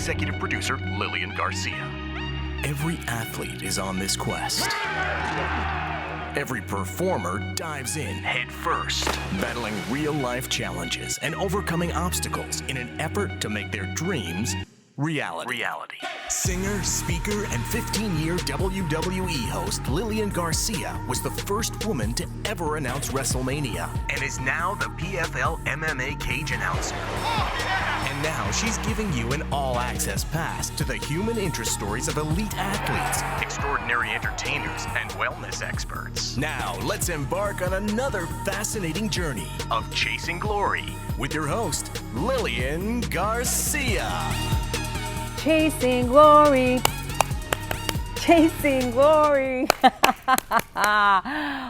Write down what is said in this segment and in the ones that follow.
executive producer Lilian Garcia. Every athlete is on this quest. Every performer dives in head first, battling real-life challenges and overcoming obstacles in an effort to make their dreams reality. Singer, speaker, and 15-year WWE host Lilian Garcia was the first woman to ever announce WrestleMania and is now the PFL MMA cage announcer. And now she's giving you an all-access pass to the human interest stories of elite athletes, extraordinary entertainers, and wellness experts. Now, let's embark on another fascinating journey of chasing glory with your host, Lilian Garcia. Chasing glory, chasing glory.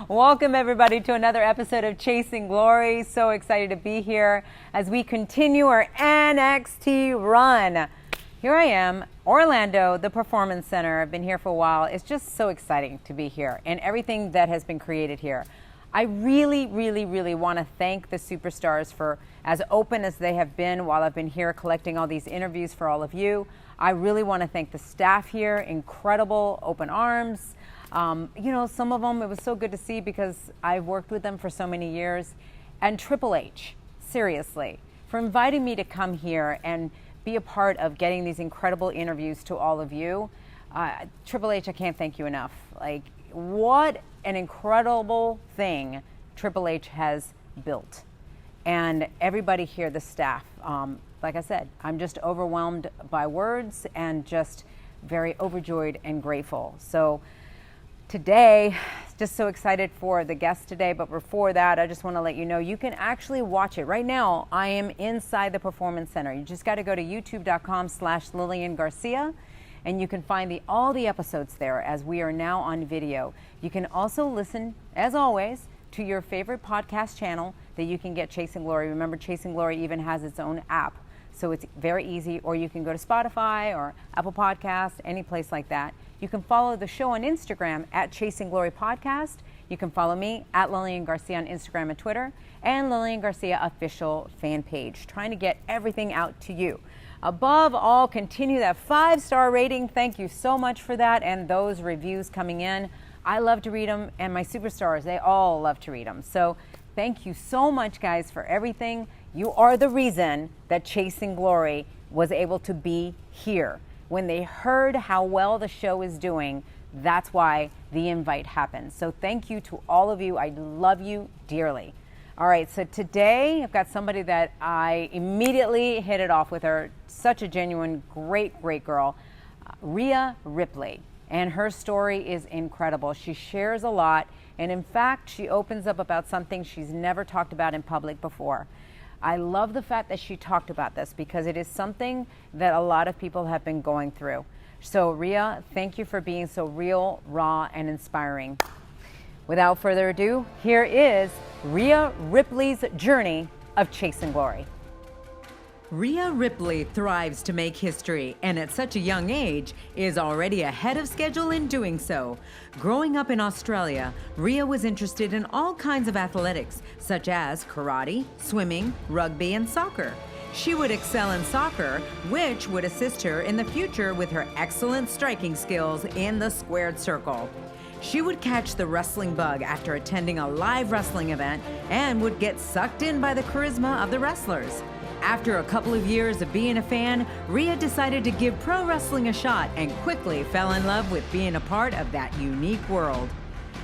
Welcome everybody to another episode of Chasing Glory. So excited to be here as we continue our NXT run. Here I am, Orlando, the Performance Center. I've been here for a while. It's just so exciting to be here and everything that has been created here. I really want to thank the Superstars for as open as they have been while I've been here collecting all these interviews for all of you. I really want to thank the staff here, incredible, open arms. Some of them, it was so good to see because I've worked with them for so many years. And Triple H, seriously, for inviting me to come here and be a part of getting these incredible interviews to all of you. Triple H, I can't thank you enough. Like, what an incredible thing Triple H has built. And everybody here, the staff, like I said, I'm just overwhelmed by words and just very overjoyed and grateful. So today, just so excited for the guest today. But before that, I just want to let you know you can actually watch it. Right now, I am inside the Performance Center. You just got to go to youtube.com/Lilian Garcia. And you can find all the episodes there as we are now on video. You can also listen, as always, to your favorite podcast channel that you can get Chasing Glory. Remember, Chasing Glory even has its own app. So it's very easy, or you can go to Spotify or Apple Podcasts, any place like that. You can follow the show on Instagram at Chasing Glory Podcast. You can follow me at Lilian Garcia on Instagram and Twitter, and Lilian Garcia official fan page, trying to get everything out to you. Above all, continue that 5-star rating. Thank you so much for that, and those reviews coming in. I love to read them, and my superstars, they all love to read them. So thank you so much, guys, for everything. You are the reason that Chasing Glory was able to be here. When they heard how well the show is doing, that's why the invite happened. So thank you to all of you. I love you dearly. All right, so today I've got somebody that I immediately hit it off with her. Such a genuine, great girl, Rhea Ripley. And her story is incredible. She shares a lot. And in fact, she opens up about something she's never talked about in public before. I love the fact that she talked about this because it is something that a lot of people have been going through. So Rhea, thank you for being so real, raw, and inspiring. Without further ado, here is Rhea Ripley's journey of Chasing Glory. Rhea Ripley thrives to make history, and at such a young age is already ahead of schedule in doing so. Growing up in Australia, Rhea was interested in all kinds of athletics, such as karate, swimming, rugby, and soccer. She would excel in soccer, which would assist her in the future with her excellent striking skills in the squared circle. She would catch the wrestling bug after attending a live wrestling event and would get sucked in by the charisma of the wrestlers. After a couple of years of being a fan, Rhea decided to give pro wrestling a shot and quickly fell in love with being a part of that unique world.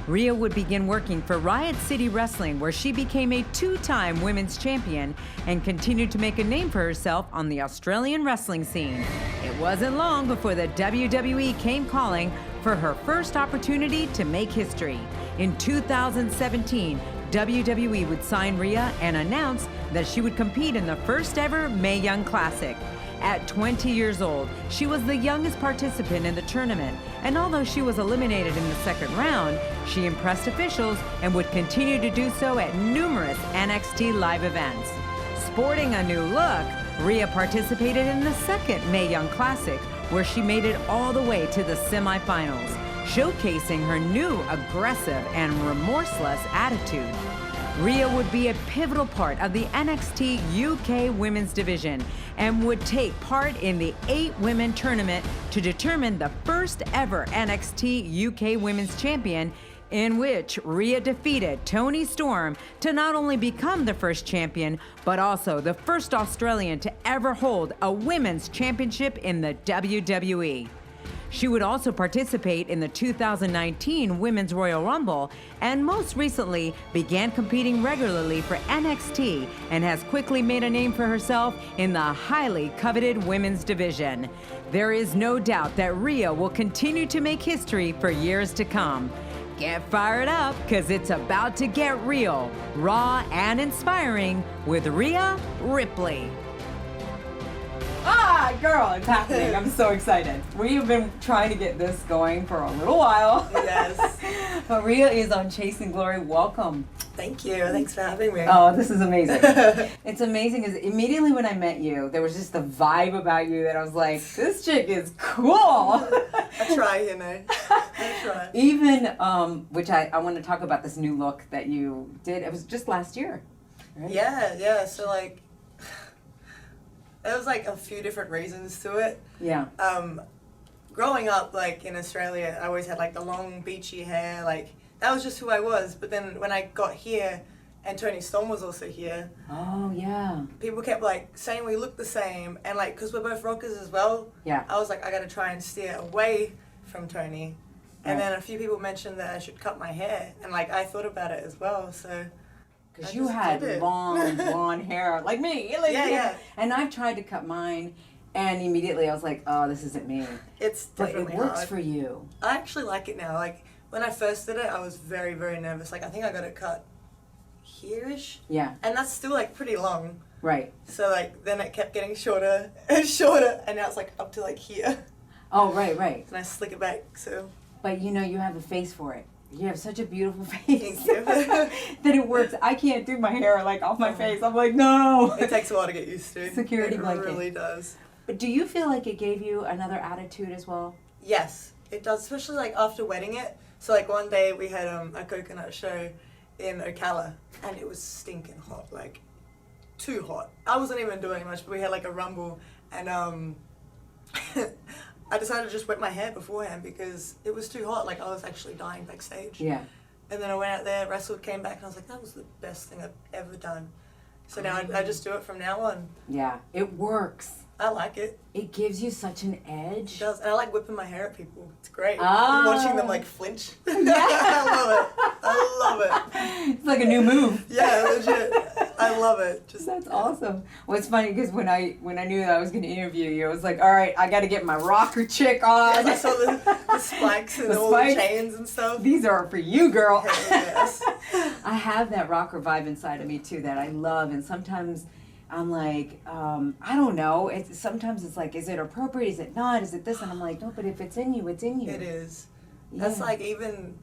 Rhea would begin working for Riot City Wrestling, where she became a 2-time women's champion and continued to make a name for herself on the Australian wrestling scene. It wasn't long before the WWE came calling for her first opportunity to make history. In 2017, WWE would sign Rhea and announce that she would compete in the first ever Mae Young Classic. At 20 years old, she was the youngest participant in the tournament, and although she was eliminated in the second round, she impressed officials and would continue to do so at numerous NXT live events. Sporting a new look, Rhea participated in the second Mae Young Classic, where she made it all the way to the semifinals, showcasing her new aggressive and remorseless attitude. Rhea would be a pivotal part of the NXT UK women's division and would take part in the 8-women tournament to determine the first ever NXT UK Women's Champion, in which Rhea defeated Toni Storm to not only become the first champion, but also the first Australian to ever hold a women's championship in the WWE. She would also participate in the 2019 Women's Royal Rumble and most recently began competing regularly for NXT and has quickly made a name for herself in the highly coveted women's division. There is no doubt that Rhea will continue to make history for years to come. Get fired up, because it's about to get real, raw, and inspiring with Rhea Ripley. Ah, girl, it's happening. I'm so excited. We've been trying to get this going for a little while. Yes. But Rhea is on Chasing Glory. Welcome. Thank you. Thanks for having me. Oh, this is amazing. It's amazing because immediately when I met you, there was just the vibe about you that I was like, this chick is cool. I try, you know. I try. Even, which I want to talk about this new look that you did. It was just last year, right? Yeah. So, like, there was, like, a few different reasons to it. Yeah. Growing up, like, in Australia, I always had, like, the long, beachy hair. Like, that was just who I was. But then when I got here, and Toni Storm was also here. Oh, yeah. People kept, like, saying we look the same. And, like, because we're both rockers as well. Yeah. I was like, I got to try and steer away from Toni. And Right. then a few people mentioned that I should cut my hair. And, like, I thought about it as well, so... Because I you just had did it. long blonde hair, like me. Like, Yeah. And I've tried to cut mine, and immediately I was like, oh, this isn't me. It's But definitely it works hard. for you. I actually like it now. Like, when I first did it, I was very, very nervous. Like, I think I got it cut here-ish. Yeah, And that's still, like, pretty long. right. So, like, then it kept getting shorter and shorter. And now it's, like, up to, like, here. Oh, right. And I slick it back, so... But you know, you have a face for it. You have such a beautiful face Thank you. that it works. I can't do my hair like off my face. I'm like, no. It takes a while to get used to. Security blanket. It really does. But do you feel like it gave you another attitude as well? Yes, it does, especially, like, after wedding it. So, like, one day we had a coconut show in Ocala, and it was stinking hot, like, too hot. I wasn't even doing much, but we had, like, a rumble, and, I decided to just wet my hair beforehand because it was too hot, like, I was actually dying backstage. Yeah. And then I went out there, wrestled, came back, and I was like, that was the best thing I've ever done. So now I just do it from now on. Yeah, it works. I like it. It gives you such an edge. It does. And I like whipping my hair at people. It's great. Ah. Watching them, like, flinch. I love it. It's like a new move. Yeah, legit. I love it. Just That's awesome. Well, it's funny because when I knew that I was going to interview you, I was like, all right, I got to get my rocker chick on. I saw the spikes and The all spikes. the chains and stuff. These are for you, girl. Hell yes. I have that rocker vibe inside of me too that I love, and sometimes I'm like, I don't know. Sometimes it's like, is it appropriate? Is it not? Is it this? And I'm like, no, but if it's in you, it's in you. It is. Yeah. That's like, even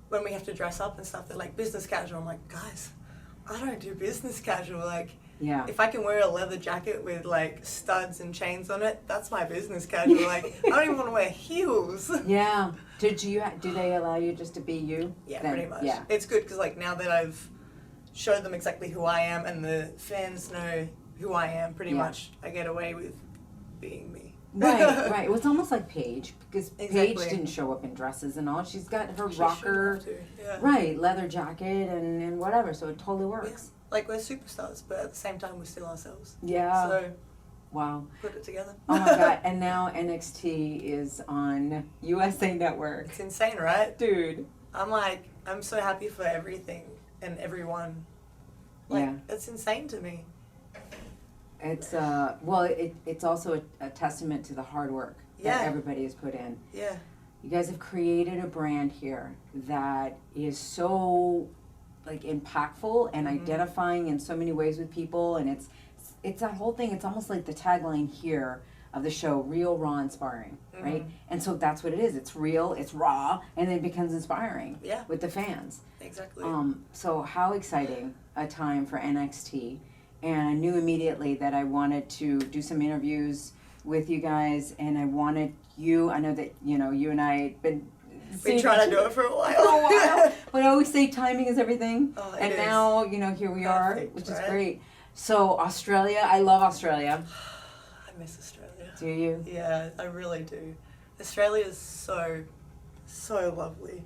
when we have to dress up and stuff, they're like business casual. I'm like, guys, I don't do business casual. Like, Yeah. if I can wear a leather jacket with, like, studs and chains on it, that's my business casual. Like, I don't even want to wear heels. Yeah. Do they allow you just to be you? Yeah, Then- pretty much. Yeah. It's good because, like, now that I've showed them exactly who I am and the fans know who I am, pretty Yeah. much, I get away with being me. Right. Well, it's almost like Paige, because Paige Exactly. didn't show up in dresses and all. She's got her She rocker, shouldn't have to, yeah. right, leather jacket and whatever, so it totally works. Like, we're superstars, but at the same time, we're still ourselves. Yeah. So, Wow. put it together. Oh my God. And now NXT is on USA Network. It's insane, right? Dude. I'm so happy for everything and everyone. Like, Yeah. it's insane to me. It's it's also a testament to the hard work that Yeah. everybody has put in. Yeah. You guys have created a brand here that is so like impactful and identifying in so many ways with people, and it's that whole thing. It's almost like the tagline here of the show, real, raw, inspiring, right? And so that's what it is. It's real, it's raw, and then it becomes inspiring Yeah. with the fans. Exactly. So how exciting a time for NXT. And I knew immediately that I wanted to do some interviews with you guys, and I wanted you, I know that, you and I had been Been trying to do it for a while. but I always say timing is everything. Oh, it and is. now, here we are, Perfect, which is right? great. So Australia, I love Australia. miss Australia. Do you? Yeah, I really do. Australia is so lovely.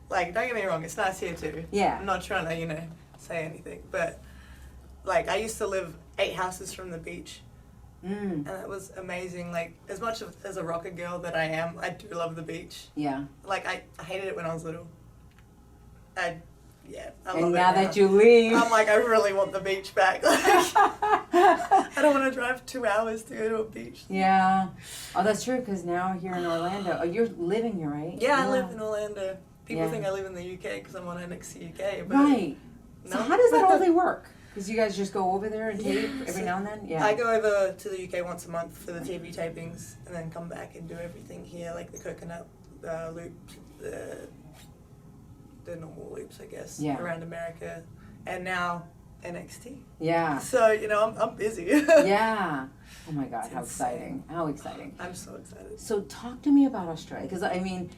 Like, don't get me wrong, it's nice here too. Yeah. I'm not trying to, say anything, but like I used to live 8 houses from the beach. And it was amazing. Like, as much as a rocker girl that I am, I do love the beach. Yeah. Like, I hated it when I was little. I love And it now that you leave. I'm like, I really want the beach back. I don't want to drive 2 hours to go to a beach. Yeah. Oh, that's true, because now you're in Orlando. Oh, you're living here, right? Yeah, I live in Orlando. People Yeah. think I live in the UK because I'm on NXT UK. But Right. no. So how does that all work? Because you guys just go over there and tape every now and then? Yeah. I go over to the UK once a month for the TV tapings and then come back and do everything here, like the coconut loop, the normal loops, I guess, around America. And now NXT. Yeah. So, I'm busy. Yeah. Oh my God, It's how insane. exciting. How exciting. I'm so excited. So talk to me about Australia. Because, I mean,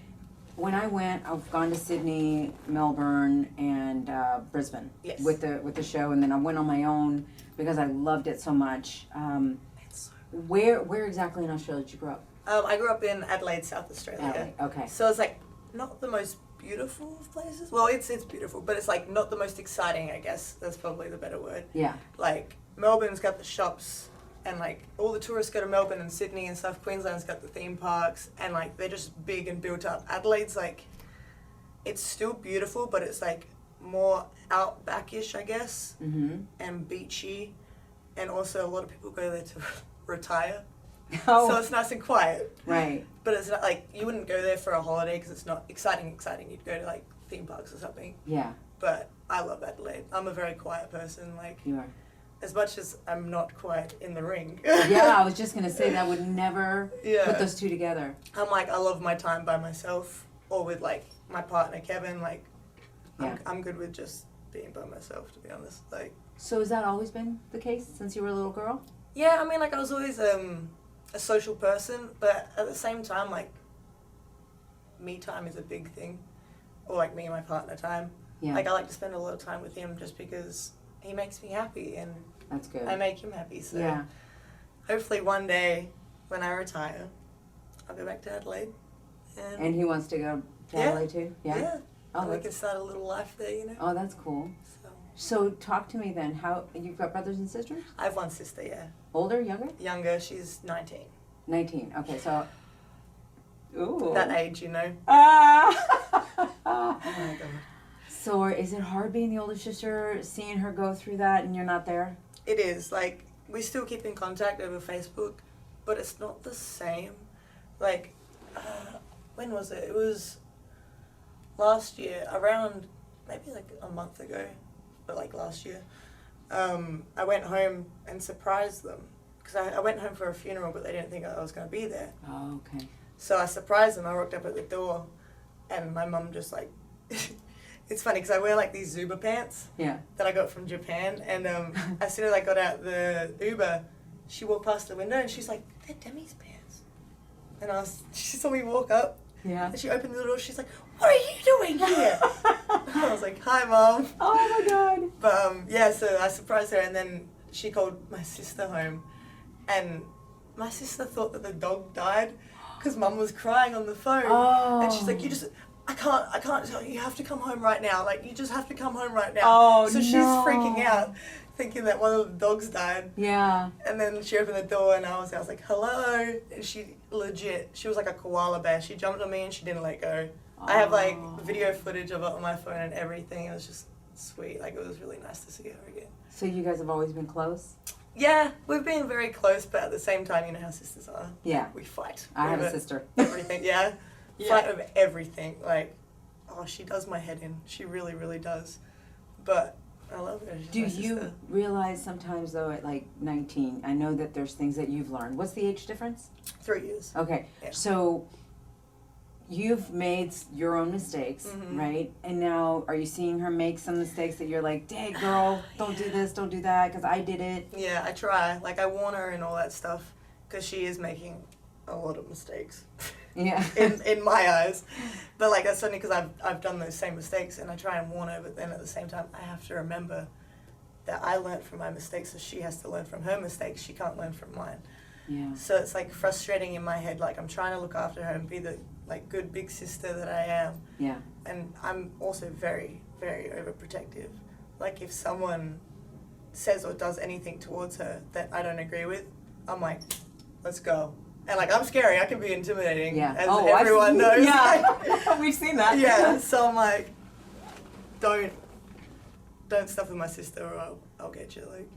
when I went, I've gone to Sydney, Melbourne, and Brisbane with the show. And then I went on my own because I loved it so much. Where exactly in Australia did you grow up? I grew up in Adelaide, South Australia. Adelaide, okay. So it's like not the most beautiful of places. Well, it's beautiful, but it's like not the most exciting, I guess. That's probably the better word. Yeah. Like Melbourne's got the shops and like all the tourists go to Melbourne and Sydney and stuff. Queensland's got the theme parks and like they're just big and built up. Adelaide's like, it's still beautiful, but it's like more outbackish, I guess, and beachy. And also a lot of people go there to retire. Oh. So it's nice and quiet. Right. But it's not like, you wouldn't go there for a holiday because it's not exciting. You'd go to like theme parks or something. Yeah. But I love Adelaide. I'm a very quiet person. Like, You are. as much as I'm not quiet in the ring. Yeah, I was just going to say that would never put those two together. I'm like, I love my time by myself or with like my partner, Kevin. Like, I'm good with just being by myself, to be honest. Like. So has that always been the case since you were a little girl? Yeah, I mean, like I was always a social person, but at the same time, like, me time is a big thing. Or like me and my partner time. Yeah. Like I like to spend a lot of time with him just because he makes me happy and That's good. I make him happy. So hopefully one day when I retire, I'll go back to Adelaide. And he wants to go to Adelaide too? Yeah. Oh, and we can start a little life there, Oh, that's cool. So talk to me then. How you've got brothers and sisters? I have one sister, yeah. Older, younger? Younger, she's 19. 19. Okay, so ooh. That age, Ah. Oh my God. So is it hard being the older sister, seeing her go through that and you're not there? It is. Like, we still keep in contact over Facebook, but it's not the same. Like, when was it? It was last year, around maybe like a month ago, but like last year. I went home and surprised them because I went home for a funeral, but they didn't think I was going to be there. Oh, okay. So I surprised them. I rocked up at the door, and my mum just like, it's funny because I wear like these Zuba pants that I got from Japan, and as soon as I got out the Uber, she walked past the window and she's like, "They're Demi's pants," and she saw me walk up. Yeah. And she opened the door. She's like, "What are you doing here?" I was like, "Hi, Mom." Oh my God. But so I surprised her, and then she called my sister home, and my sister thought that the dog died because Mum was crying on the phone, and she's like, I can't. You have to come home right now. Like, you just have to come home right now. Oh, so she's freaking out, thinking that one of the dogs died. Yeah. And then she opened the door, and I was like, "Hello," and she was like a koala bear. She jumped on me and she didn't let go. I have like video footage of it on my phone and everything. It was just sweet. Like, it was really nice to see her again. So you guys have always been close? Yeah, we've been very close, but at the same time, you know how sisters are. Yeah. We fight. I have a sister. Everything, yeah. Fight over everything. Like, she does my head in. She really, really does. But I love her. She's Do my you sister. realize sometimes though at like 19, I know that there's things that you've learned. What's the age difference? 3 years. Okay, Yeah. so you've made your own mistakes, right? And now are you seeing her make some mistakes that you're like, "Dang girl, don't do this, don't do that, because I did it"? Yeah, I try. Like, I warn her and all that stuff because she is making a lot of mistakes. Yeah. in my eyes. But like, that's only because I've done those same mistakes, and I try and warn her, but then at the same time I have to remember that I learned from my mistakes, so she has to learn from her mistakes. She can't learn from mine. Yeah. So it's like frustrating in my head. Like I'm trying to look after her and be the like good big sister that I am. Yeah. And I'm also very, very overprotective. Like if someone says or does anything towards her that I don't agree with, I'm like, let's go. And like I'm scary. I can be intimidating, as everyone knows. Yeah, we've seen that. Yeah. So I'm like, don't stuff with my sister, or I'll get you. Like.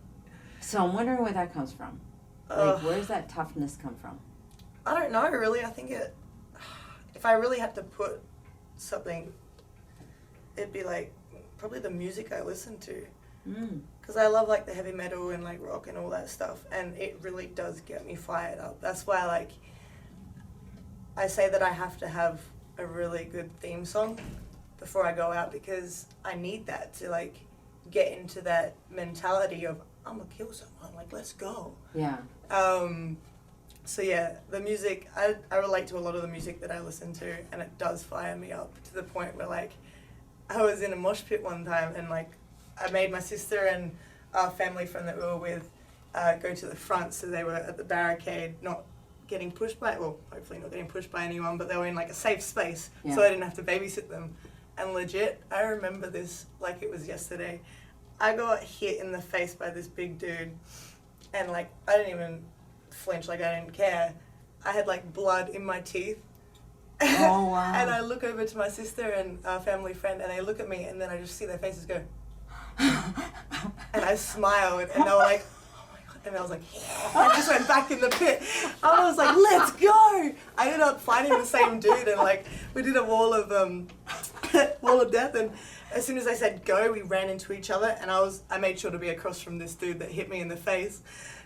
So I'm wondering where that comes from. Like, where does that toughness come from? I don't know, really. I think if I really had to put something, it'd be like probably the music I listen to. Because I love like the heavy metal and like rock and all that stuff, and it really does get me fired up. That's why like I say that I have to have a really good theme song before I go out, because I need that to like get into that mentality of I'm gonna kill someone, like let's go. Yeah. So yeah, the music, I relate to a lot of the music that I listen to, and it does fire me up to the point where like I was in a mosh pit one time, and like I made my sister and our family friend that we were with go to the front, so they were at the barricade, not getting pushed by, well, hopefully not getting pushed by anyone, but they were in like a safe space, so I didn't have to babysit them. And legit, I remember this like it was yesterday. I got hit in the face by this big dude, and like I didn't even flinch, like I didn't care. I had like blood in my teeth. Oh wow. And I look over to my sister and our family friend, and they look at me, and then I just see their faces go. And I smiled, and they were like, oh my God. And I was like, yeah. I just went back in the pit. I was like, let's go. I ended up fighting the same dude, and like we did a wall of death, and as soon as I said go, we ran into each other, and I made sure to be across from this dude that hit me in the face,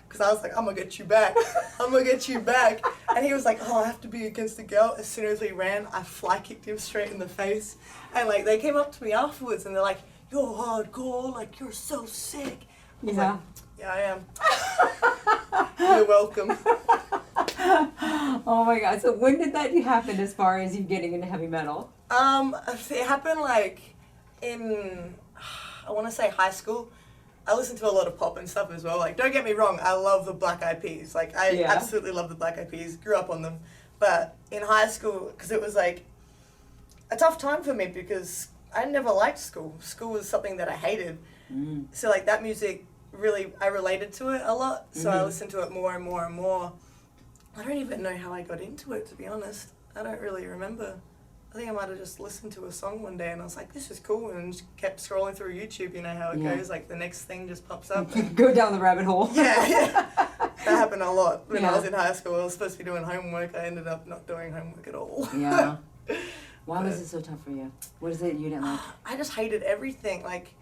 because I was like, I'm gonna get you back. I'm gonna get you back. And he was like, oh, I have to be against the girl. As soon as we ran, I fly kicked him straight in the face. And like they came up to me afterwards, and they're like, you're hardcore, like you're so sick. I was like, yeah, I am. You're welcome. Oh my God. So when did that happen as far as you getting into heavy metal? It happened like in, I want to say high school. I listened to a lot of pop and stuff as well. Like, don't get me wrong, I love the Black Eyed Peas. Like, I absolutely love the Black Eyed Peas. Grew up on them. But in high school, because it was like a tough time for me, because I never liked school. School was something that I hated. So like that music, really, I related to it a lot. So I listened to it more and more and more. I don't even know how I got into it, to be honest. I don't really remember. I think I might have just listened to a song one day, and I was like, this is cool, and just kept scrolling through YouTube. You know how it goes, like the next thing just pops up. Go down the rabbit hole. Yeah. That happened a lot when I was in high school. I was supposed to be doing homework. I ended up not doing homework at all. Yeah. Why was it so tough for you? What is it you didn't like? I just hated everything. Like,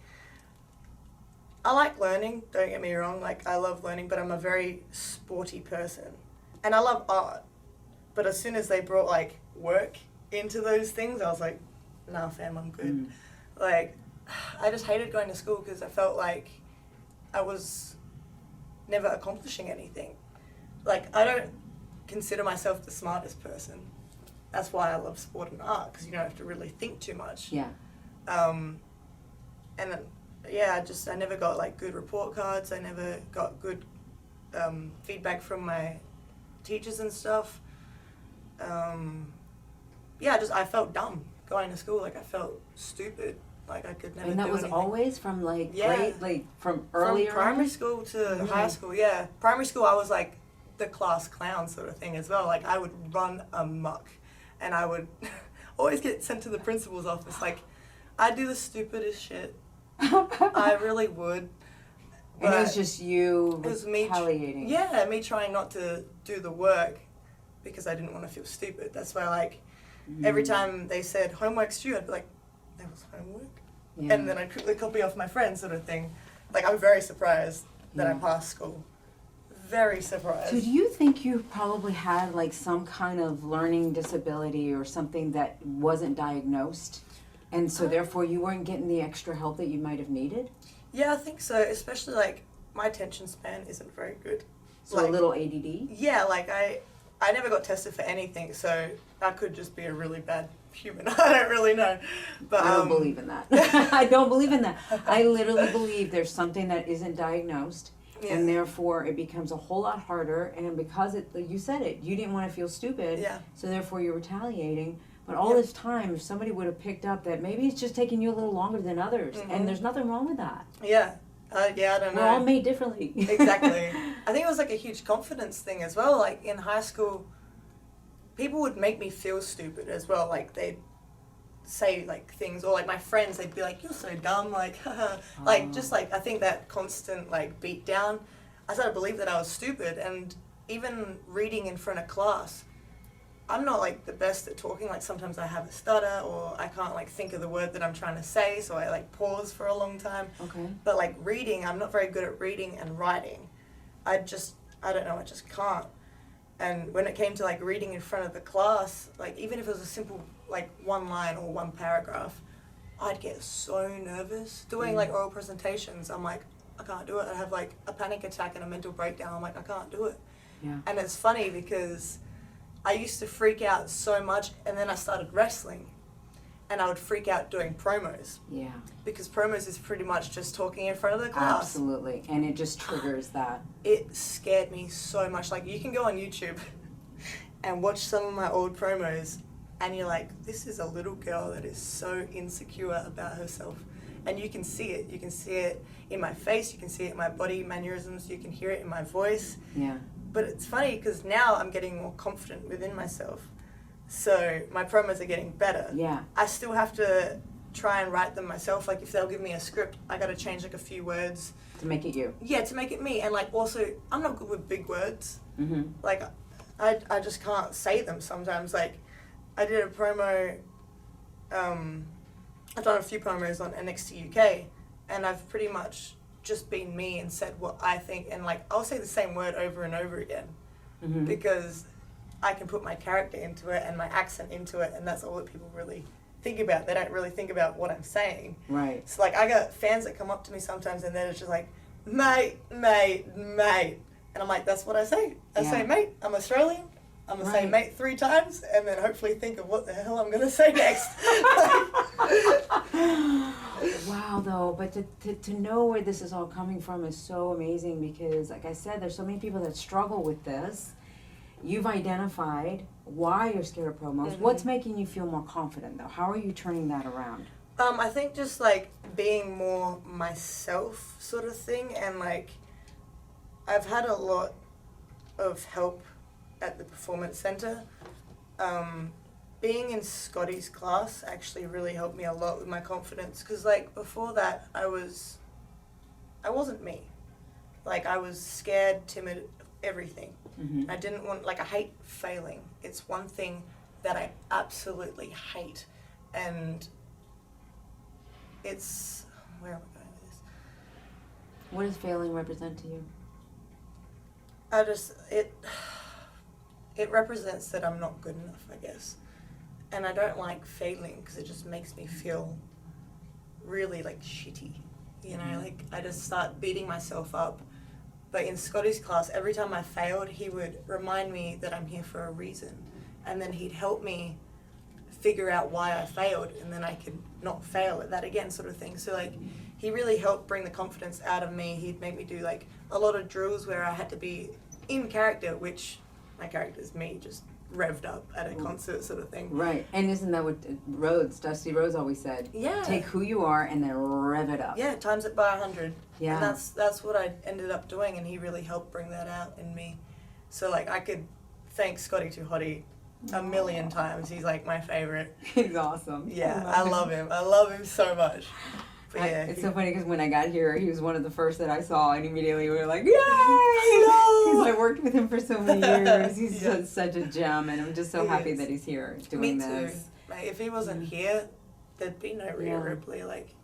I like learning, don't get me wrong. Like, I love learning, but I'm a very sporty person. And I love art. But as soon as they brought, like, work into those things, I was like, nah, fam, I'm good. Like, I just hated going to school because I felt like I was never accomplishing anything. Like, I don't consider myself the smartest person. That's why I love sport and art, because you don't have to really think too much. Yeah. And then, yeah, I never got like good report cards. I never got good feedback from my teachers and stuff. Yeah, I felt dumb going to school. Like, I felt stupid. Like, I could never do anything. And that was always from like grade, like from earlier? From primary school to high school, yeah. Primary school, I was like the class clown sort of thing as well. Like, I would run amok, and I would always get sent to the principal's office. Like, I'd do the stupidest shit. I really would. And it was just you me retaliating. Me trying not to do the work because I didn't want to feel stupid. That's why, like, every time they said homework's due, I'd be like, that was homework? Yeah. And then I'd quickly copy off my friends, sort of thing. Like, I'm very surprised that I passed school. Very surprised. So do you think you probably had like some kind of learning disability or something that wasn't diagnosed? And so therefore you weren't getting the extra help that you might have needed? Yeah, I think so. Especially like my attention span isn't very good. So like, a little ADD? Yeah, like I never got tested for anything, so I could just be a really bad human. I don't really know. But I don't believe in that. I don't believe in that. I literally believe there's something that isn't diagnosed Yeah. And therefore it becomes a whole lot harder, and because you said it, you didn't want to feel stupid, Yeah. so therefore you're retaliating. But all Yeah. this time, if somebody would have picked up that maybe it's just taking you a little longer than others, and there's nothing wrong with that. Yeah. I don't know. We're all made differently. Exactly. I think it was like a huge confidence thing as well. Like in high school, people would make me feel stupid as well. Like they'd say like things, or like my friends, they'd be like, "You're so dumb," like, like just like I think that constant like beat down. I started to believe that I was stupid, and even reading in front of class, I'm not like the best at talking. Like sometimes I have a stutter, or I can't like think of the word that I'm trying to say, so I like pause for a long time. Okay. But like reading, I'm not very good at reading and writing. I don't know, I just can't. And when it came to like reading in front of the class, like even if it was a simple like one line or one paragraph, I'd get so nervous. Doing like oral presentations, I'm like, I can't do it. I have like a panic attack and a mental breakdown. I'm like, I can't do it. Yeah. And it's funny because I used to freak out so much, and then I started wrestling, and I would freak out doing promos. Yeah. Because promos is pretty much just talking in front of the class. Absolutely. And it just triggers that. It scared me so much. Like, you can go on YouTube and watch some of my old promos, and you're like, this is a little girl that is so insecure about herself. And you can see it. You can see it in my face. You can see it in my body mannerisms. You can hear it in my voice. Yeah. But it's funny because now I'm getting more confident within myself. So my promos are getting better. Yeah. I still have to try and write them myself. Like if they'll give me a script, I got to change like a few words. To make it you. Yeah, to make it me. And like also, I'm not good with big words. Mm-hmm. Like I just can't say them sometimes. Like I did a promo, I've done a few promos on NXT UK, and I've pretty much just been me and said what I think, and like I'll say the same word over and over again because I can put my character into it and my accent into it, and that's all that people really think about. They don't really think about what I'm saying. Right. So like I got fans that come up to me sometimes and they're just like, mate, and I'm like, that's what I say. I say mate. I'm Australian. I'm gonna say mate 3 times, and then hopefully think of what the hell I'm gonna say next. Wow, though, but to know where this is all coming from is so amazing because, like I said, there's so many people that struggle with this. You've identified why you're scared of promos. What's making you feel more confident, though? How are you turning that around? I think just like being more myself sort of thing, and like I've had a lot of help at the Performance Center. Being in Scotty's class actually really helped me a lot with my confidence, because like before that I wasn't me. Like I was scared, timid, everything. I didn't want, like I hate failing. It's one thing that I absolutely hate, and it's, where am I going with this? What does failing represent to you? It represents that I'm not good enough, I guess. And I don't like failing because it just makes me feel really like shitty. You know, like I just start beating myself up. But in Scotty's class, every time I failed, he would remind me that I'm here for a reason. And then he'd help me figure out why I failed, and then I could not fail at that again, sort of thing. So like, he really helped bring the confidence out of me. He'd make me do like a lot of drills where I had to be in character, which my character's me, just revved up at a concert sort of thing. Right, and isn't that what Dusty Rhodes always said? Yeah. Take who you are and then rev it up. Yeah, times it by 100. Yeah. And that's what I ended up doing, and he really helped bring that out in me. So like, I could thank Scotty Too Hottie a million times. He's like my favorite. He's awesome. Yeah, I love him. I love him so much. But yeah, it's so funny because when I got here, he was one of the first that I saw, and immediately we were like, yay! Because I worked with him for so many years. He's just such a gem, and I'm just so happy that he's here doing me too. this. Like, if he wasn't here, there'd be no Rhea Ripley. Like,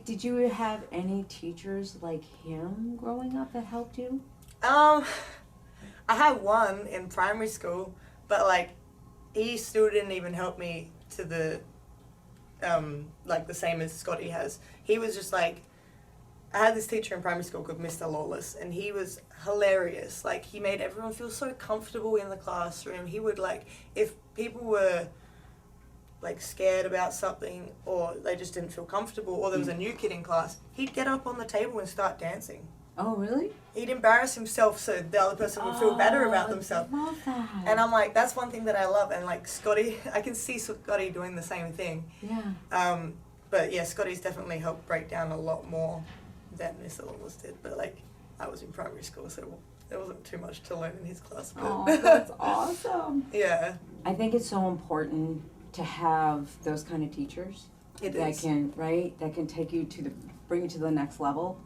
did you have any teachers like him growing up that helped you? I had one in primary school, but like, he still didn't even help me to the like the same as Scotty has. He was just like, I had this teacher in primary school called Mr. Lawless, and he was hilarious. Like, he made everyone feel so comfortable in the classroom. He would like, if people were like scared about something, or they just didn't feel comfortable, or there was a new kid in class, he'd get up on the table and start dancing. Oh, really? He'd embarrass himself so the other person would feel better about themselves. I love that. And I'm like, that's one thing that I love. And like Scotty, I can see Scotty doing the same thing. Yeah. But yeah, Scotty's definitely helped break down a lot more than Miss Ellis did. But like, I was in primary school, so there wasn't too much to learn in his class. But Oh, that's awesome. yeah. I think it's so important to have those kind of teachers It that is. can take you bring you to the next level,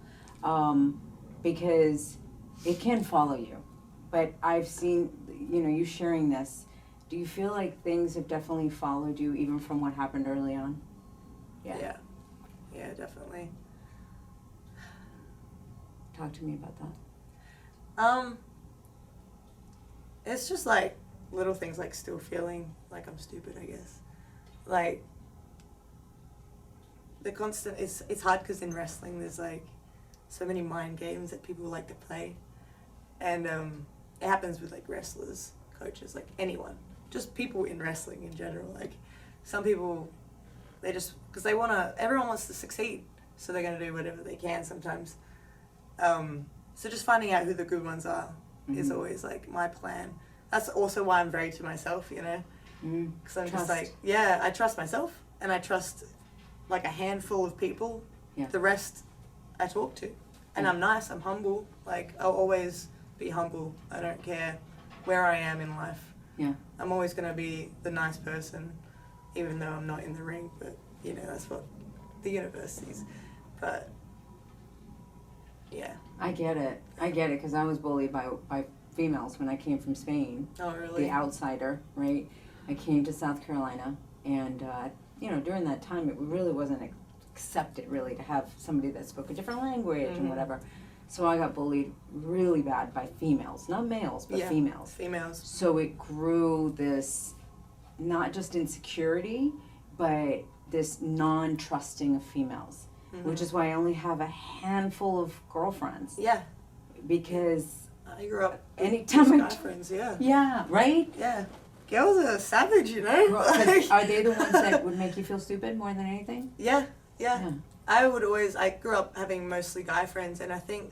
because it can follow you. But I've seen, you sharing this. Do you feel like things have definitely followed you even from what happened early on? Yeah. Yeah, definitely. Talk to me about that. It's just like little things like still feeling like I'm stupid, I guess. Like the constant, it's hard because in wrestling there's like so many mind games that people like to play. And it happens with like wrestlers, coaches, like anyone. Just people in wrestling in general. Like some people, they just, because everyone wants to succeed. So they're going to do whatever they can sometimes. So just finding out who the good ones are is always like my plan. That's also why I'm very to myself, Because I'm just like, I trust myself and I trust like a handful of people. Yeah. The rest I talk to. And I'm nice, I'm humble. Like I'll always be humble. I don't care where I am in life. Yeah. I'm always going to be the nice person, even though I'm not in the ring. But, that's what the universe sees. But, yeah. I get it because I was bullied by females when I came from Spain. Oh, really? The outsider, right? I came to South Carolina, and during that time, it really wasn't accepted really to have somebody that spoke a different language and whatever. So I got bullied really bad by females, not males, but females. Females. So it grew this, not just insecurity, but this non-trusting of females, which is why I only have a handful of girlfriends. Yeah. Because I grew up anytime with guy friends, yeah. Yeah, right? Yeah. Girls are savage, Are they the ones that would make you feel stupid more than anything? Yeah. I grew up having mostly guy friends, and I think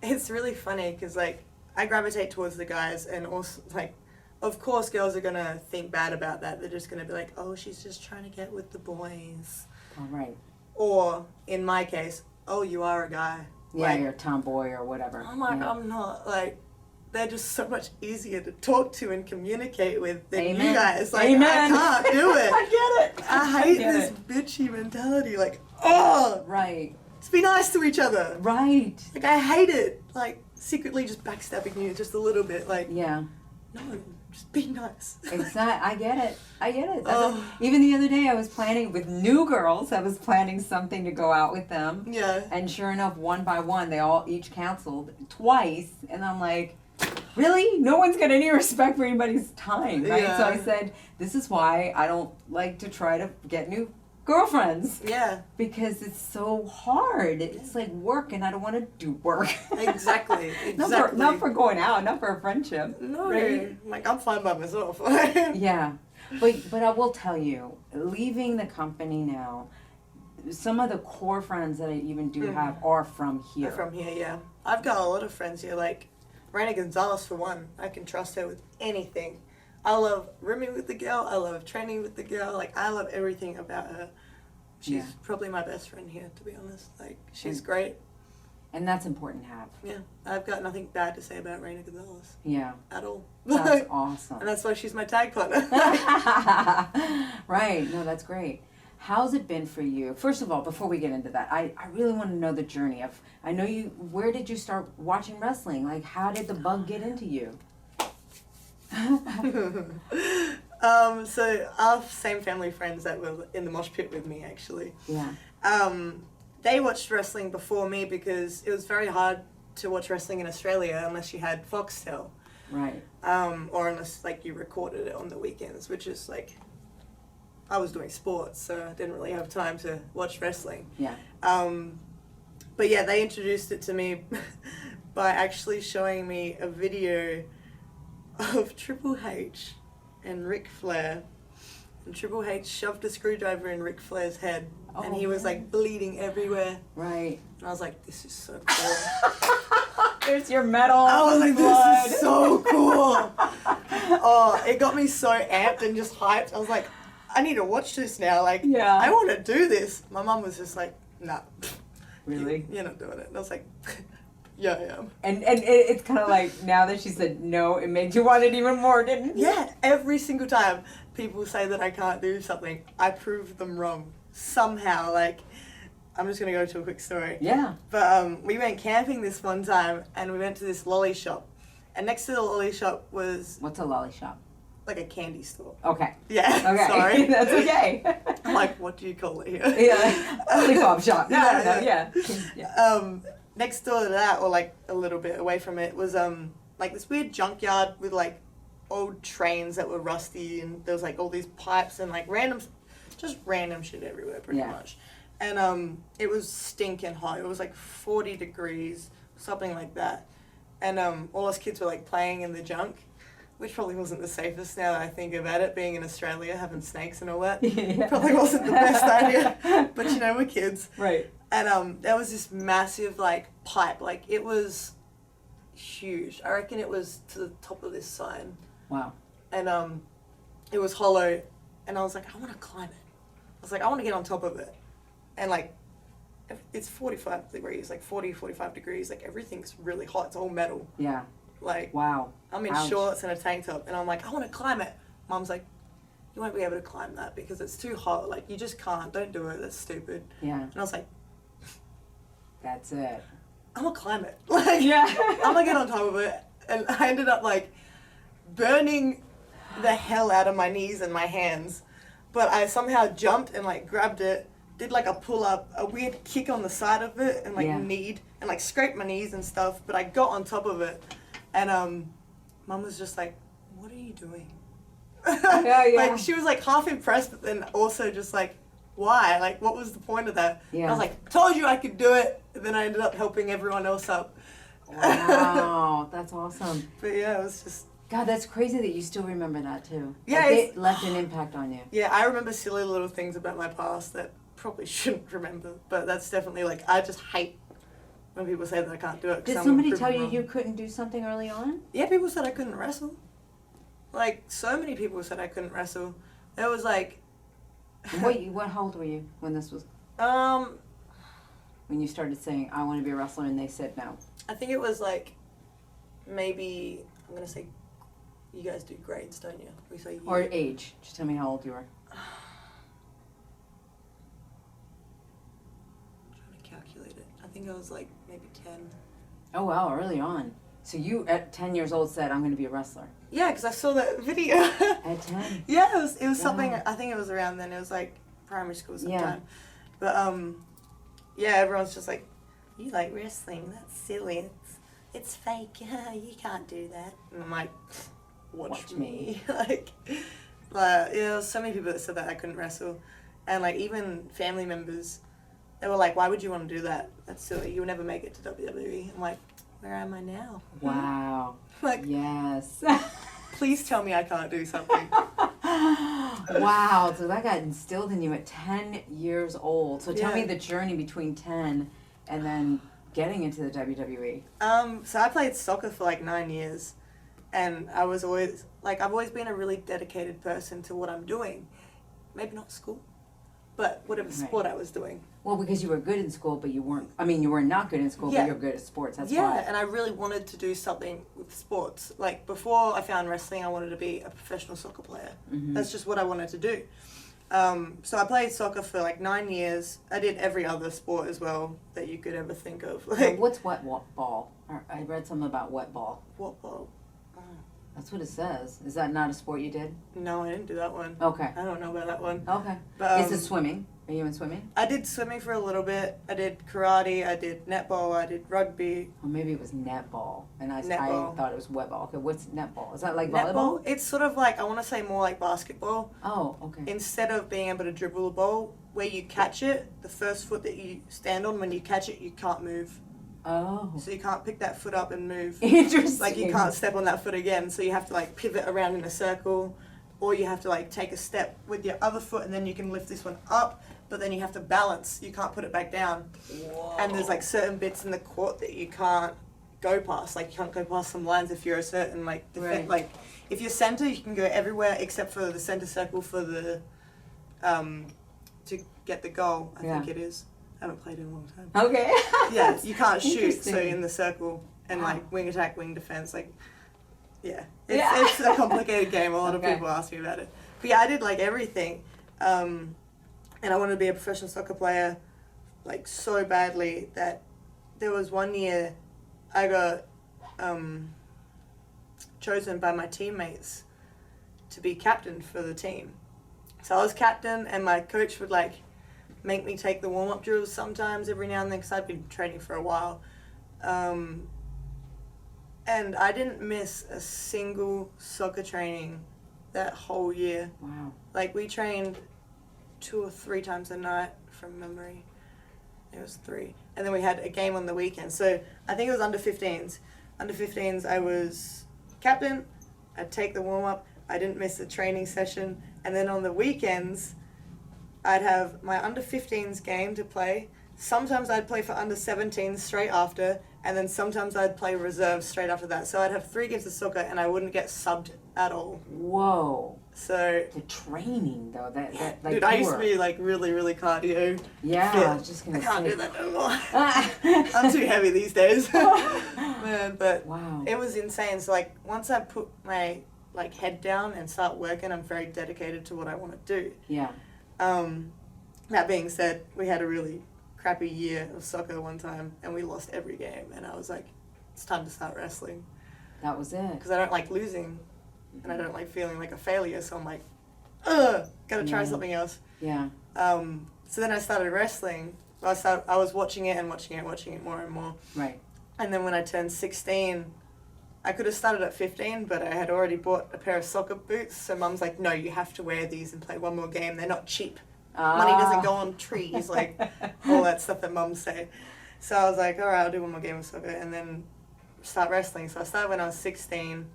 it's really funny because, like, I gravitate towards the guys, and also, like, of course girls are going to think bad about that. They're just going to be like, oh, she's just trying to get with the boys. All right. Or, in my case, oh, you are a guy. Yeah, like, you're a tomboy or whatever. I'm like, I'm not, like, they're just so much easier to talk to and communicate with than you guys. Like, Amen. I can't do it. I get it. I hate this bitchy mentality. Like, oh, Right. let's be nice to each other. Right. Like, I hate it. Like, secretly just backstabbing you just a little bit. Like, Yeah. no, just be nice. Exactly. I get it. Even the other day, I was planning with new girls. I was planning something to go out with them. Yeah. And sure enough, one by one, they all each canceled twice. And I'm like, really? No one's got any respect for anybody's time, right? Yeah. So I said, this is why I don't like to try to get new girlfriends. Yeah. Because it's so hard. It's like work, and I don't want to do work. Exactly. Not for going out, not for a friendship. No. Right? Like, I'm fine by myself. Yeah. But I will tell you, leaving the company now, some of the core friends that I even do have are from here. They're from here, yeah. I've got a lot of friends here, like Rhea Gonzalez for one. I can trust her with anything. I love rooming with the girl. I love training with the girl. Like, I love everything about her. She's probably my best friend here, to be honest. Like, she's great. And that's important to have. Yeah. I've got nothing bad to say about Rhea Gonzalez. Yeah. At all. That's awesome. And that's why she's my tag partner. Right. No, that's great. How's it been for you? First of all, before we get into that, I really want to know the journey of, I know you, where did you start watching wrestling? Like, how did the bug get into you? So our same family friends that were in the mosh pit with me, actually. Yeah. They watched wrestling before me because it was very hard to watch wrestling in Australia unless you had Foxtel. Right. Or unless, like, you recorded it on the weekends, which is, like, I was doing sports, so I didn't really have time to watch wrestling. Yeah. But yeah, they introduced it to me by actually showing me a video of Triple H and Ric Flair and Triple H shoved a screwdriver in Ric Flair's head, and Oh, he was man. like bleeding everywhere. Right. And I was like, this is so cool. There's your medal. I was like, blood. this is so cool. Oh, it got me so amped and just hyped. I was like, I need to watch this now. Like, Yeah. I want to do this. My mum was just like, nah. Really? You're not doing it. And I was like, yeah, I am. And it's kind of like, now that she said no, it made you want it even more, didn't it? Yeah, every single time people say that I can't do something, I prove them wrong. Somehow, like, I'm just going to go to a quick story. Yeah. But we went camping this one time, and we went to this lolly shop. And next to the lolly shop was What's a lolly shop? like a candy store. Okay. Yeah, Okay. sorry. That's okay. I'm like, what do you call it here? Yeah. Lollipop shop. No, Yeah, no, yeah. yeah. Next door to that, or like a little bit away from it, was like this weird junkyard with like old trains that were rusty, and there was like all these pipes and like just random shit everywhere, pretty Yeah. much. And it was stinking hot. It was like 40 degrees, something like that. And all us kids were like playing in the junk, which probably wasn't the safest now that I think about it, being in Australia, having snakes and all that. Yeah. Probably wasn't the best idea, but you know, we're kids. Right. And there was this massive like pipe, like it was huge. I reckon it was to the top of this sign. Wow. And it was hollow, and I was like, I want to climb it. I was like, I want to get on top of it. And like, it's 45 degrees, like 40, 45 degrees, like everything's really hot. It's all metal. Yeah. Like, Wow. I'm in Ouch. shorts and a tank top, and I'm like, I want to climb it. Mom's like, you won't be able to climb that because it's too hot. Like, you just can't. Don't do it. That's stupid. Yeah. And I was like, That's it. I'm gonna climb it. Like, Yeah. I'm gonna get on top of it. And I ended up like burning the hell out of my knees and my hands. But I somehow jumped and like grabbed it, did like a pull up, a weird kick on the side of it, and like Yeah. kneed and like scraped my knees and stuff. But I got on top of it, and Mum was just like, "What are you doing?" Yeah, yeah. Like she was like half impressed, but then also just like, why? Like, what was the point of that? Yeah. I was like, told you I could do it. And then I ended up helping everyone else up. Wow. That's awesome. But yeah, it was just, God, that's crazy that you still remember that too. Yeah, Like, it's- it left an impact on you. yeah, I remember silly little things about my past that probably shouldn't remember. But that's definitely like, I just hate when people say that I can't do it. 'cause Did I'm somebody proven tell you wrong. you couldn't do something early on? Yeah, people said I couldn't wrestle. Like, so many people said I couldn't wrestle. It was like, What how old were you when this was, when you started saying, I want to be a wrestler, and they said no? I think it was like, maybe, I'm going to say, you guys do grades, don't you? We say year. Or age. Just tell me how old you were. I'm trying to calculate it. I think I was like maybe 10. Oh, wow, early on. So you, at 10 years old, said, I'm going to be a wrestler. Yeah, because I saw that video. At 10? Yeah, it was something, Wow. I think it was around then. It was like primary school Yeah. sometime. But yeah, everyone's just like, you like wrestling? That's silly. It's fake. You can't do that. And I'm like, watch me. Like, but yeah, there was so many people that said that I couldn't wrestle. And like even family members, they were like, why would you want to do that? That's silly. You'll never make it to WWE. I'm like, where am I now? Wow. Like, Yes. please tell me I can't do something. Wow. So that got instilled in you at 10 years old. So tell me Yeah. the journey between 10 and then getting into the WWE. So I played soccer for like 9 years, and I was always, like, I've always been a really dedicated person to what I'm doing. Maybe not school, but whatever sport I was doing. Well, because you were good in school, but you weren't, I mean, you were not good in school, Yeah. but you're good at sports. That's Yeah, why. and I really wanted to do something with sports. Like, before I found wrestling, I wanted to be a professional soccer player. Mm-hmm. That's just what I wanted to do. So I played soccer for like 9 years. I did every other sport as well that you could ever think of. Now, Like, what's wet ball? I read something about wet ball. what ball? That's what it says. Is that not a sport you did? No, I didn't do that one. Okay. I don't know about that one. Okay. But, Is it swimming? Are you in swimming? I did swimming for a little bit. I did karate. I did netball. I did rugby. Or maybe it was netball, and I Netball. thought it was wet ball. Okay, what's netball? Is that like Netball, volleyball? it's sort of like, I want to say more like basketball. Oh, okay. Instead of being able to dribble a ball, where you catch it, the first foot that you stand on, when you catch it, you can't move. Oh. So you can't pick that foot up and move. Interesting. Like, you can't step on that foot again, so you have to like pivot around in a circle. or you have to like take a step with your other foot and then you can lift this one up, but then you have to balance. You can't put it back down. Whoa. And there's like certain bits in the court that you can't go past. Like you can't go past some lines if you're a certain like like if you're center, you can go everywhere except for the center circle for the to get the goal. I think it is. I haven't played in a long time. Okay. Yeah, you can't shoot, Interesting. so in the circle and like wing attack, wing defense, like it's a complicated game. A lot of people ask me about it. But yeah, I did like everything, and I wanted to be a professional soccer player, like so badly that there was one year I got chosen by my teammates to be captain for the team. So I was captain, and my coach would like make me take the warm-up drills sometimes every now and then because I'd been training for a while. And I didn't miss a single soccer training that whole year. Wow. Like we trained 2 or 3 times a night from memory. It was 3. And then we had a game on the weekend. So I think it was under 15s. Under 15s I was captain. I'd take the warm-up. I didn't miss a training session. And then on the weekends, I'd have my under 15s game to play. Sometimes I'd play for under 17s straight after, and then sometimes I'd play reserves straight after that. So I'd have 3 games of soccer and I wouldn't get subbed at all. Whoa. So The training though, that like dude, I used to be like really cardio. Yeah, fit. I was just gonna I can't say. do that no more. I'm too heavy these days. Man, but Wow. it was insane. So like once I put my like head down and start working, I'm very dedicated to what I want to do. Yeah. That being said, we had a really crappy year of soccer one time and we lost every game, and I was like, it's time to start wrestling That was it. because I don't like losing and I don't like feeling like a failure, so I'm like, gotta try something else. Yeah. So then I started wrestling. I was watching it more and more. Right. And then when I turned 16, I could have started at 15, but I had already bought a pair of soccer boots. So Mum's like, no, you have to wear these and play one more game. They're not cheap. Money doesn't go on trees, like all that stuff that mums say. So I was like, all right, I'll do one more game of soccer and then start wrestling. So I started when I was 16,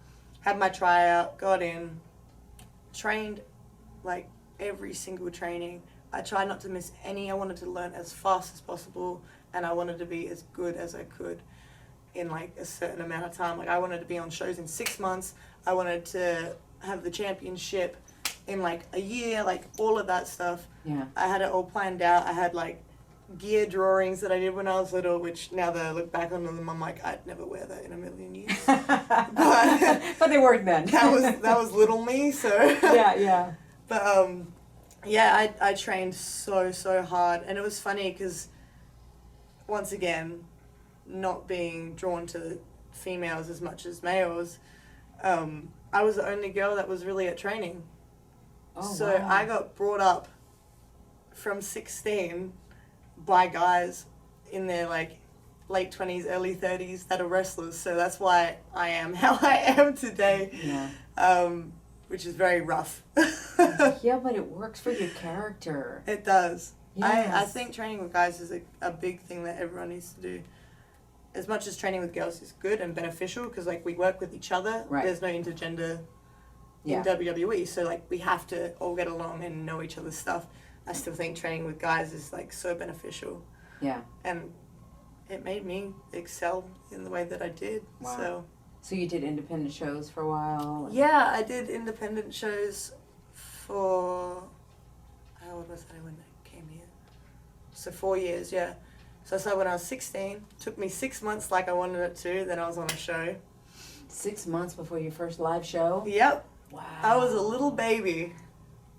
had my tryout, got in, trained like every single training. I tried not to miss any. I wanted to learn as fast as possible, and I wanted to be as good as I could in like a certain amount of time. Like I wanted to be on shows in 6 months. I wanted to have the championship in like a year, like all of that stuff. Yeah. I had it all planned out. I had like gear drawings that I did when I was little, which now that I look back on them, I'm like, I'd never wear that in a million years. But they worked then. that was little me, so. Yeah. But yeah, I trained so hard, and it was funny because once again, not being drawn to females as much as males, I was the only girl that was really at training. Oh, So wow. I got brought up from 16 by guys in their like late 20s, early 30s that are wrestlers. So that's why I am how I am today, which is very rough. Yeah, but it works for your character. It does. I Yes. think training with guys is a big thing that everyone needs to do. As much as training with girls is good and beneficial because like we work with each other. Right. There's no intergender Yeah. in WWE, so like we have to all get along and know each other's stuff. I still think training with guys is like so beneficial, Yeah. and it made me excel in the way that I did. Wow. So you did independent shows for a while? Yeah, I did independent shows for how old was I when I came here? So 4 years, yeah. So I started when I was 16. Took me 6 months like I wanted it to. Then I was on a show. 6 months before your first live show? Yep. Wow. I was a little baby.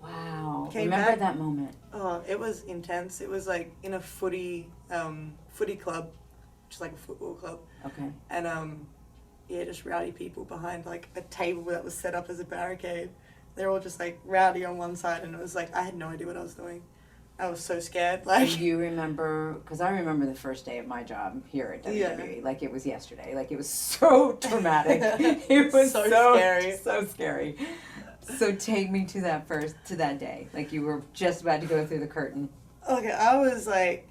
Wow. Came Remember back. that moment? Oh, it was intense. It was like in a footy club, which is like a football club. Okay. And yeah, just rowdy people behind like a table that was set up as a barricade. They're all just like rowdy on one side, and it was like I had no idea what I was doing. I was so scared. Like, Do you remember, because I remember the first day of my job here at WWE, like it was yesterday. Like it was so traumatic. It was So so scary. So scary. So take me to that day. Like you were just about to go through the curtain. okay, I was like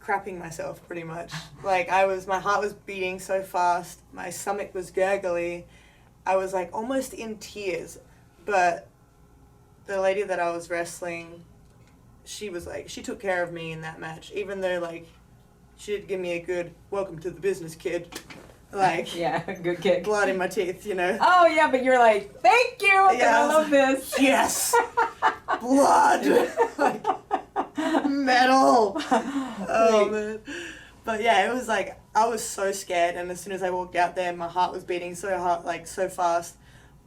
crapping myself pretty much. Like my heart was beating so fast. My stomach was gurgly. I was like almost in tears, but the lady that I was wrestling, she was like, she took care of me in that match, even though like she did give me a good welcome to the business, kid. Like, yeah, good kick. blood in my teeth, you know. Oh yeah, but you're like, thank you, 'cause Yeah, I love this. Yes, blood, like metal. Oh man. But yeah, it was like I was so scared, and as soon as I walked out there, my heart was beating so hard, like so fast.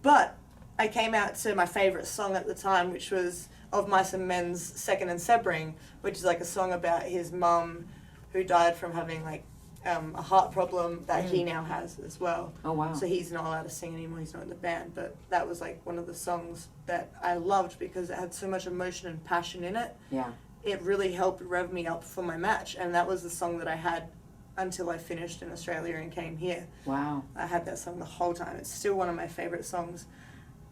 But I came out to my favorite song at the time, which was Of Mice and Men's Second and Sebring, which is like a song about his mum who died from having like a heart problem that he now has as well. Oh wow. So he's not allowed to sing anymore, he's not in the band, but that was like one of the songs that I loved because it had so much emotion and passion in it. Yeah. It really helped rev me up for my match, and that was the song that I had until I finished in Australia and came here. Wow. I had that song the whole time. It's still one of my favorite songs.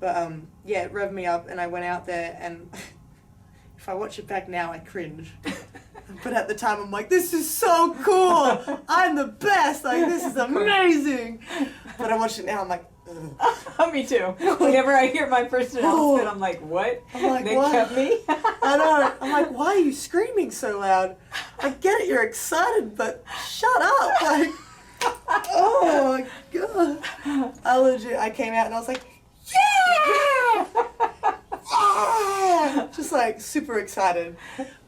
But yeah, it revved me up, and I went out there, and if I watch it back now, I cringe. But at the time, I'm like, this is so cool. I'm the best. Like, this is amazing. But I watch it now, I'm like, ugh. Me too. Whenever I hear my first announcement, I'm like, what? I'm like, They what? kept me? I know. I'm like, why are you screaming so loud? I get it, you're excited, but shut up. Like, oh my God. I came out and I was like, yeah! Yeah! Just like super excited.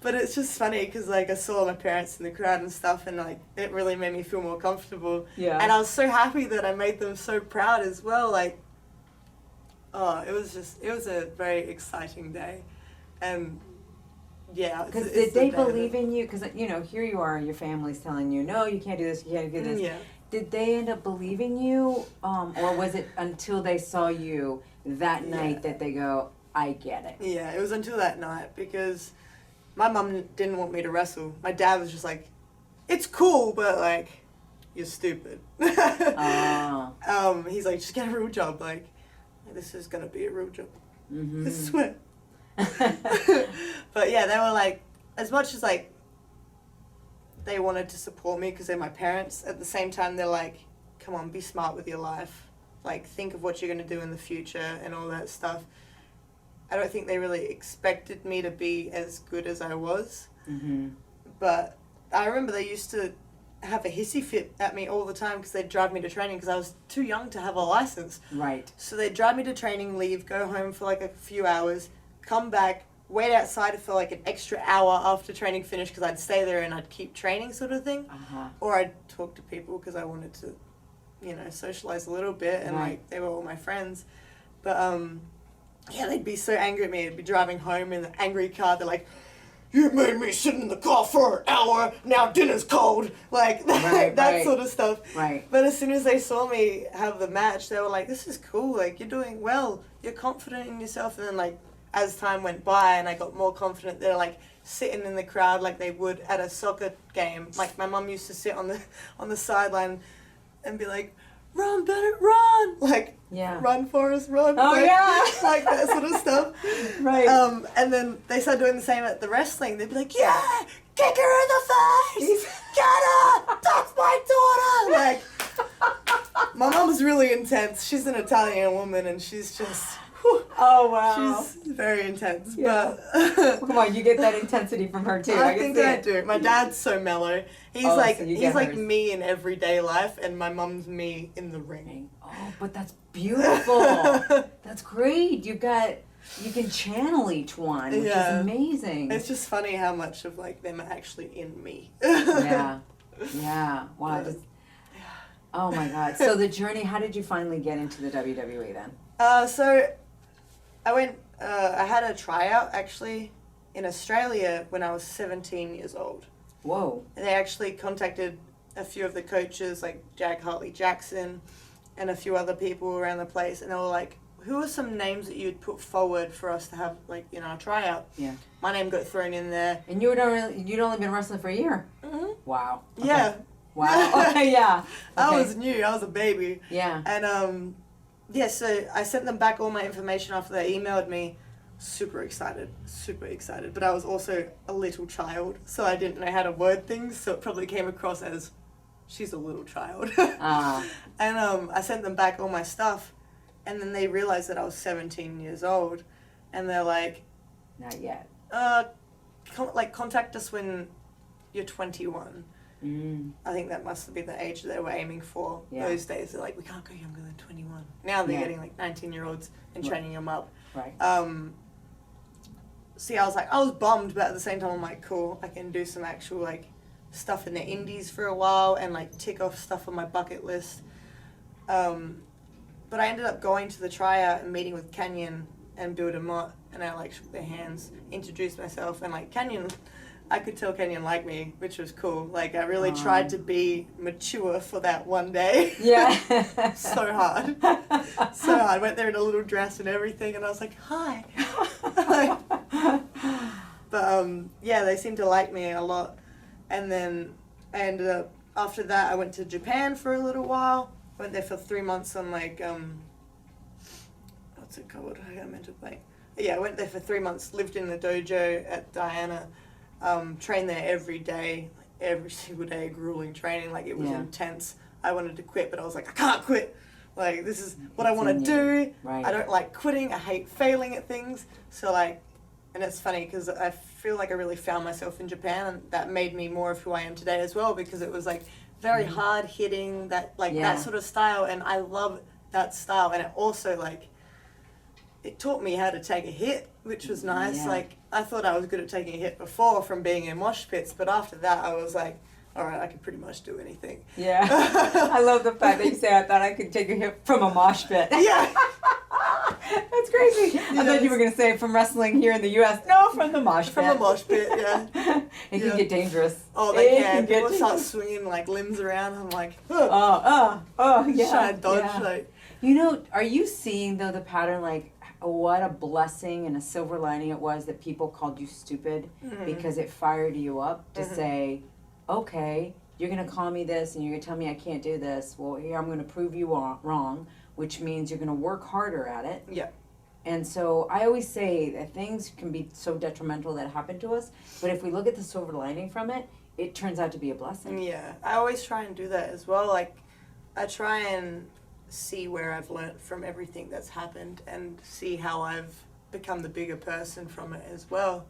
But it's just funny because like I saw my parents in the crowd and stuff, and like it really made me feel more comfortable. Yeah. And I was so happy that I made them so proud as well. Like, oh, it was a very exciting day. And yeah. Because did they believe in you? Because, you know, here you are, your family's telling you, no, you can't do this, you can't do this. Yeah. Did they end up believing you? Or was it until they saw you that night that they go, I get it? Yeah, it was until that night because my mum didn't want me to wrestle. My dad was just like, it's cool, but like, you're stupid. He's like, just get a real job. Like, this is going to be a real job. I swear. But yeah, they were like, as much as like, they wanted to support me because they're my parents, at the same time, they're like, come on, be smart with your life. Like, think of what you're going to do in the future and all that stuff. I don't think they really expected me to be as good as I was. But I remember they used to have a hissy fit at me all the time because they'd drive me to training because I was too young to have a license. Right. So they'd drive me to training, leave, go home for like a few hours, come back, wait outside for like an extra hour after training finished because I'd stay there and I'd keep training sort of thing. Or I'd talk to people because I wanted to, you know, socialize a little bit, and like they were all my friends. But yeah, they'd be so angry at me. I'd be driving home in the angry car. They're like, you made me sit in the car for an hour, now dinner's cold. Like, that sort of stuff. Right. But as soon as they saw me have the match, they were like, this is cool. Like, you're doing well. You're confident in yourself. And then, like, as time went by and I got more confident, they're, like, sitting in the crowd like they would at a soccer game. Like, my mum used to sit on the sideline and be like, run, Bennett, run! Like, run, Forrest, run. Oh, like, yeah! Like that sort of stuff. Right. And then they started doing the same at the wrestling. They'd be like, yeah, kick her in the face! Get her! That's my daughter! Like, my mom's really intense. She's an Italian woman, and she's just... whew, oh, wow. she's very intense. Yeah. But Come on, you get that intensity from her, too. I think I do. My dad's so mellow. He's like so you he's get like hers. me in everyday life, and my mum's me in the ring. Oh, but that's beautiful. That's great. You can channel each one, which is amazing. It's just funny how much of like them are actually in me. Yeah. Wow. Oh my God. So the journey, how did you finally get into the WWE then? So I went, I had a tryout actually in Australia when I was 17 years old. Whoa. They actually contacted a few of the coaches like Jack Hartley-Jackson and a few other people around the place, and they were like, who are some names that you'd put forward for us to have like in our tryout? Yeah. My name got thrown in there. And you'd only been wrestling for a year? Mm-hmm. Wow. Okay. Yeah. Wow. Okay, yeah. Okay. I was new. I was a baby. Yeah. And yeah, so I sent them back all my information after they emailed me. Super excited. But I was also a little child, so I didn't know how to word things, so it probably came across as, she's a little child. And I sent them back all my stuff, and then they realized that I was 17 years old, and they're like, Not yet. Contact us when you're 21. I think that must be the age they were aiming for those days. They're like, we can't go younger than 21. Now they're getting like 19-year-olds and training them up. Right. See, I was bummed, but at the same time, I'm like, cool, I can do some actual like stuff in the indies for a while and like tick off stuff on my bucket list. But I ended up going to the tryout and meeting with Canyon and Bill DeMott, and I like shook their hands, introduced myself, and like Canyon, I could tell Canyon liked me, which was cool. Like I really tried to be mature for that one day. Yeah. So hard. So hard. Went there in a little dress and everything, and I was like, hi. But yeah, they seemed to like me a lot. And then I ended up, after that, I went to Japan for a little while. Went there for 3 months on like, what's it called? I got a mental blank. Yeah, I went there for 3 months, lived in the dojo at Diana, trained there every day, every single day, grueling training. Like it was intense. I wanted to quit, but I was like, I can't quit. Like this is what I want to do. Right. I don't like quitting. I hate failing at things. So like, and it's funny because I feel like I really found myself in Japan, and that made me more of who I am today as well, because it was like very hard hitting, that sort of style, and I love that style. And it also like, it taught me how to take a hit, which was nice. Yeah. Like I thought I was good at taking a hit before from being in mosh pits, but after that I was like, all right, I can pretty much do anything. Yeah. I love the fact that you say I thought I could take a hit from a mosh pit. Yeah. That's crazy. I thought you were going to say from wrestling here in the U.S. No, from the mosh pit. From the mosh pit, yeah. It can get dangerous. Oh, they can. get People start dangerous. swinging like limbs around. I'm like, yeah. trying to dodge. Yeah. Like, You know, are you seeing though the pattern, like what a blessing and a silver lining it was that people called you stupid because it fired you up to say, okay, you're going to call me this and you're going to tell me I can't do this. Well, here I'm going to prove you wrong, which means you're going to work harder at it. yeah. And so I always say that things can be so detrimental that happen to us, but if we look at the silver lining from it, it turns out to be a blessing. Yeah. I always try and do that as well. Like, I try and see where I've learnt from everything that's happened and see how I've become the bigger person from it as well.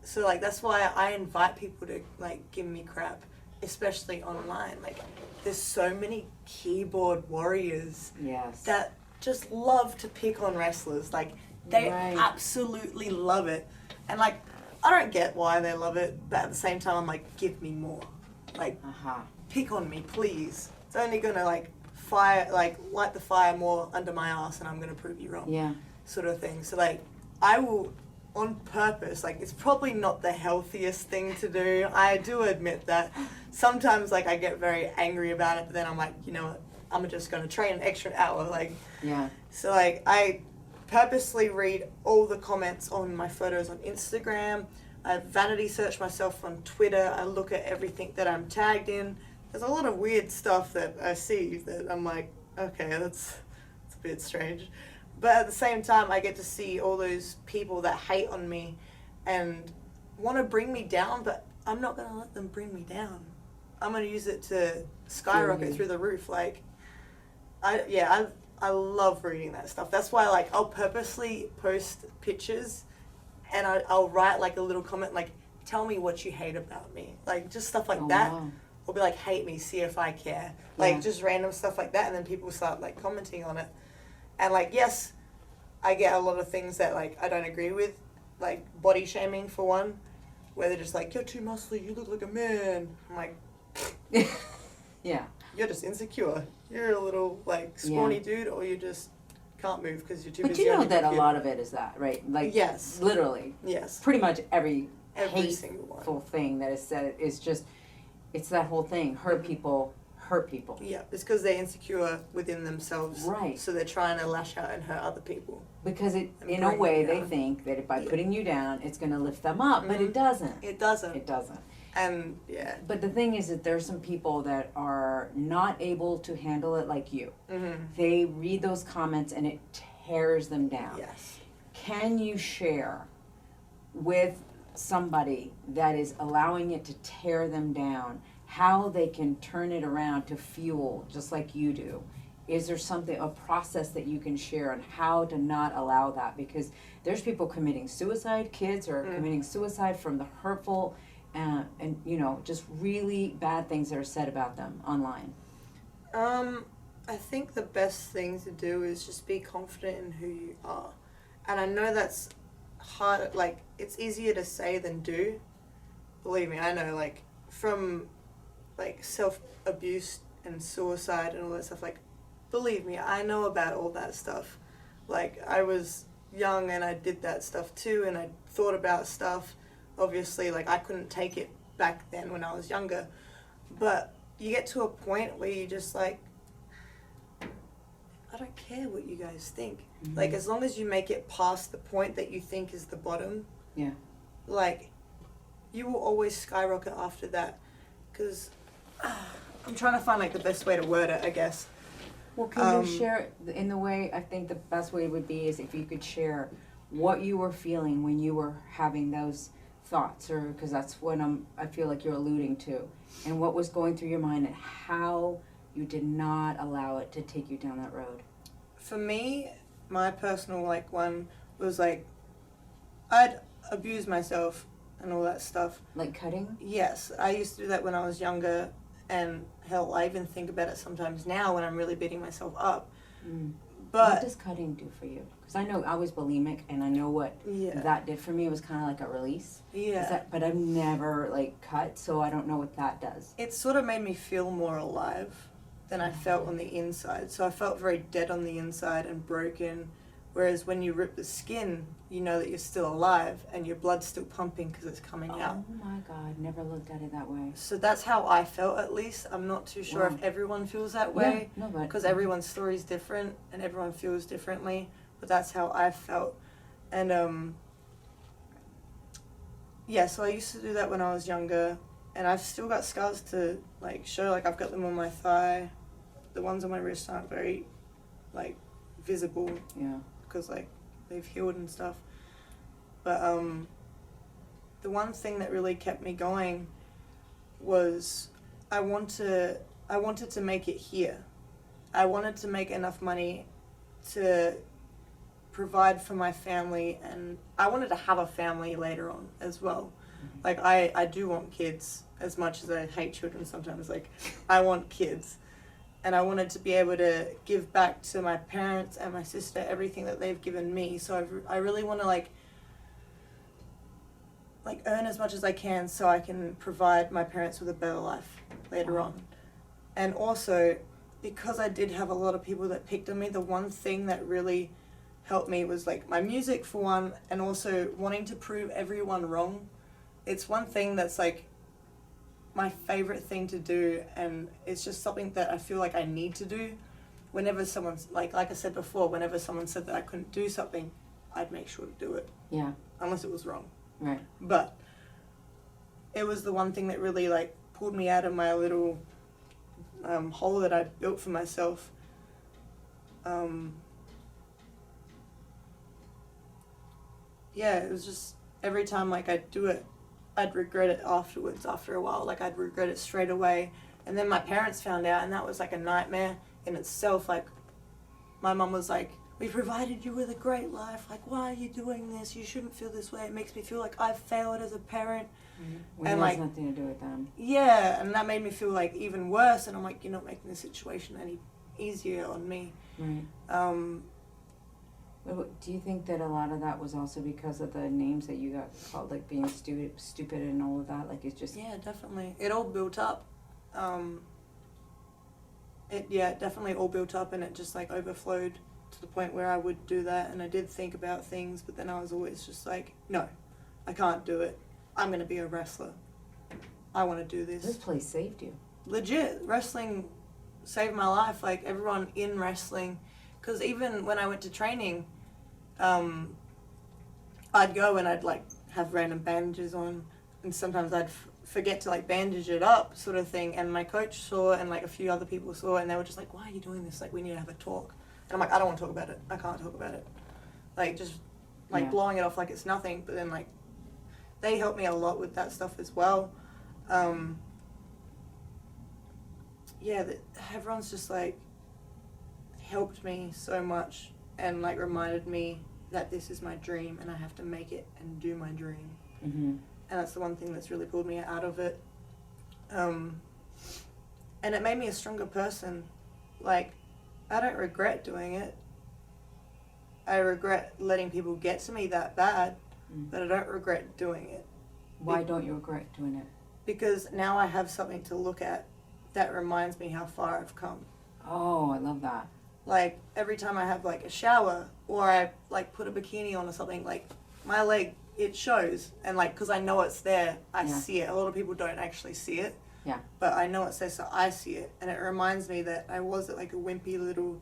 So like that's why I invite people to like give me crap, especially online. Like there's so many keyboard warriors Yes. that just love to pick on wrestlers. Like they absolutely love it. And like I don't get why they love it, but at the same time I'm like, give me more. Like pick on me, please. It's only gonna like light the fire more under my ass, and I'm gonna prove you wrong. Yeah. Sort of thing. So like I will on purpose, like it's probably not the healthiest thing to do. I do admit that. Sometimes like I get very angry about it, but then I'm like, you know what, I'm just gonna train an extra hour. Like so like I purposely read all the comments on my photos on Instagram. I vanity search myself on Twitter. I look at everything that I'm tagged in. There's a lot of weird stuff that I see that I'm like, okay, that's a bit strange. But at the same time, I get to see all those people that hate on me and want to bring me down, but I'm not going to let them bring me down. I'm going to use it to skyrocket through the roof. Like, I love reading that stuff. That's why, like, I'll purposely post pictures and I'll write, like, a little comment, like, tell me what you hate about me. Like, just stuff like that. Wow. Or be like, hate me, see if I care. Like, just random stuff like that, and then people start, like, commenting on it. And, like, yes, I get a lot of things that, like, I don't agree with. Like, body shaming, for one. Where they're just like, you're too muscly, you look like a man. I'm like, Yeah. you're just insecure. You're a little, like, scrawny dude, or you just can't move because you're too busy. But you know on your that a computer. lot of it is that, right? Like, Yes. literally. Yes. Pretty much every single one. hateful thing that is said is just, it's that whole thing. Hurt people. Yeah, it's because they're insecure within themselves. Right. So they're trying to lash out and hurt other people. Because And in a bring way, you they down. think that by putting you down, it's going to lift them up, but it doesn't. It doesn't. It doesn't. And, yeah. But the thing is that there's some people that are not able to handle it like you. They read those comments and it tears them down. Yes. Can you share with somebody that is allowing it to tear them down how they can turn it around to fuel, just like you do, is there something, a process that you can share on how to not allow that? Because there's people committing suicide, kids are committing suicide from the hurtful and you know, just really bad things that are said about them online. I think the best thing to do is just be confident in who you are. And I know that's hard, like, it's easier to say than do. Believe me, I know, like, from, like, self-abuse and suicide and all that stuff, like, believe me, I know about all that stuff. Like, I was young and I did that stuff too, and I thought about stuff. Obviously, like, I couldn't take it back then when I was younger. But you get to a point where you just, like, I don't care what you guys think. Mm-hmm. Like, as long as you make it past the point that you think is the bottom, yeah, like, you will always skyrocket after that. Because I'm trying to find, like, the best way to word it, I guess. Well, can you share, in the way, I think the best way would be is if you could share what you were feeling when you were having those thoughts, or because that's what I feel like you're alluding to, and what was going through your mind and how you did not allow it to take you down that road. For me, my personal, like, one was, like, I'd abuse myself and all that stuff. Like cutting? Yes, I used to do that when I was younger, and hell, I even think about it sometimes now when I'm really beating myself up. But what does cutting do for you? Because I know I was bulimic, and I know what that did for me. It was kind of like a release. Yeah. But I've never, like, cut, so I don't know what that does. It sort of made me feel more alive than I felt on the inside. So I felt very dead on the inside and broken. Whereas when you rip the skin, you know that you're still alive and your blood's still pumping because it's coming out. Oh my God, never looked at it that way. So that's how I felt, at least. I'm not too sure if everyone feels that way. Yeah, no, but because everyone's story is different and everyone feels differently. But that's how I felt. And yeah, so I used to do that when I was younger. And I've still got scars to, like, show. Like, I've got them on my thigh. The ones on my wrist aren't very, like, visible. Yeah. Because, like, they've healed and stuff. But the one thing that really kept me going was I wanted to make it here. I wanted to make enough money to provide for my family, and I wanted to have a family later on as well. Like, I do want kids as much as I hate children sometimes. Like, I want kids. And I wanted to be able to give back to my parents and my sister everything that they've given me. So I really want to, like earn as much as I can so I can provide my parents with a better life later on. And also, because I did have a lot of people that picked on me, the one thing that really helped me was, like, my music, for one, and also wanting to prove everyone wrong. It's one thing that's, like, my favorite thing to do, and it's just something that I feel like I need to do. Whenever someone's, like I said before, whenever someone said that I couldn't do something, I'd make sure to do it. Yeah. Unless it was wrong. Right. But it was the one thing that really, like, pulled me out of my little hole that I built for myself. Yeah, it was just every time, like, I'd do it, I'd regret it afterwards, after a while. Like, I'd regret it straight away. And then my parents found out, and that was, like, a nightmare in itself. Like, my mum was like, we provided you with a great life. Like, why are you doing this? You shouldn't feel this way. It makes me feel like I've failed as a parent. When and, it has like, nothing to do with them. Yeah, and that made me feel, like, even worse. And I'm like, you're not making the situation any easier on me. Right. Do you think that a lot of that was also because of the names that you got called, like being stupid and all of that? Like, it's just... Yeah, definitely. It all built up. It definitely all built up, and it just, like, overflowed to the point where I would do that. And I did think about things, but then I was always just like, no, I can't do it. I'm going to be a wrestler. I want to do this. This place saved you. Legit. Wrestling saved my life. Like, everyone in wrestling, because even when I went to training, I'd go and I'd, like, have random bandages on, and sometimes I'd forget to, like, bandage it up, sort of thing, and my coach saw, and, like, a few other people saw, and they were just like, why are you doing this? Like, we need to have a talk. And I'm like, I don't want to talk about it. I can't talk about it. Like, just, like, blowing it off like it's nothing, but then, like, they helped me a lot with that stuff as well. Everyone's just like, helped me so much and like reminded me that this is my dream and I have to make it and do my dream. Mm-hmm. And that's the one thing that's really pulled me out of it. And it made me a stronger person. Like, I don't regret doing it. I regret letting people get to me that bad, but I don't regret doing it. Why don't you regret doing it? Because now I have something to look at that reminds me how far I've come. Oh, I love that. Like, every time I have, like, a shower or I, like, put a bikini on or something, like, my leg, it shows. And, like, because I know it's there, I see it. A lot of people don't actually see it. Yeah. But I know it's there, so I see it. And it reminds me that I wasn't, like, a wimpy little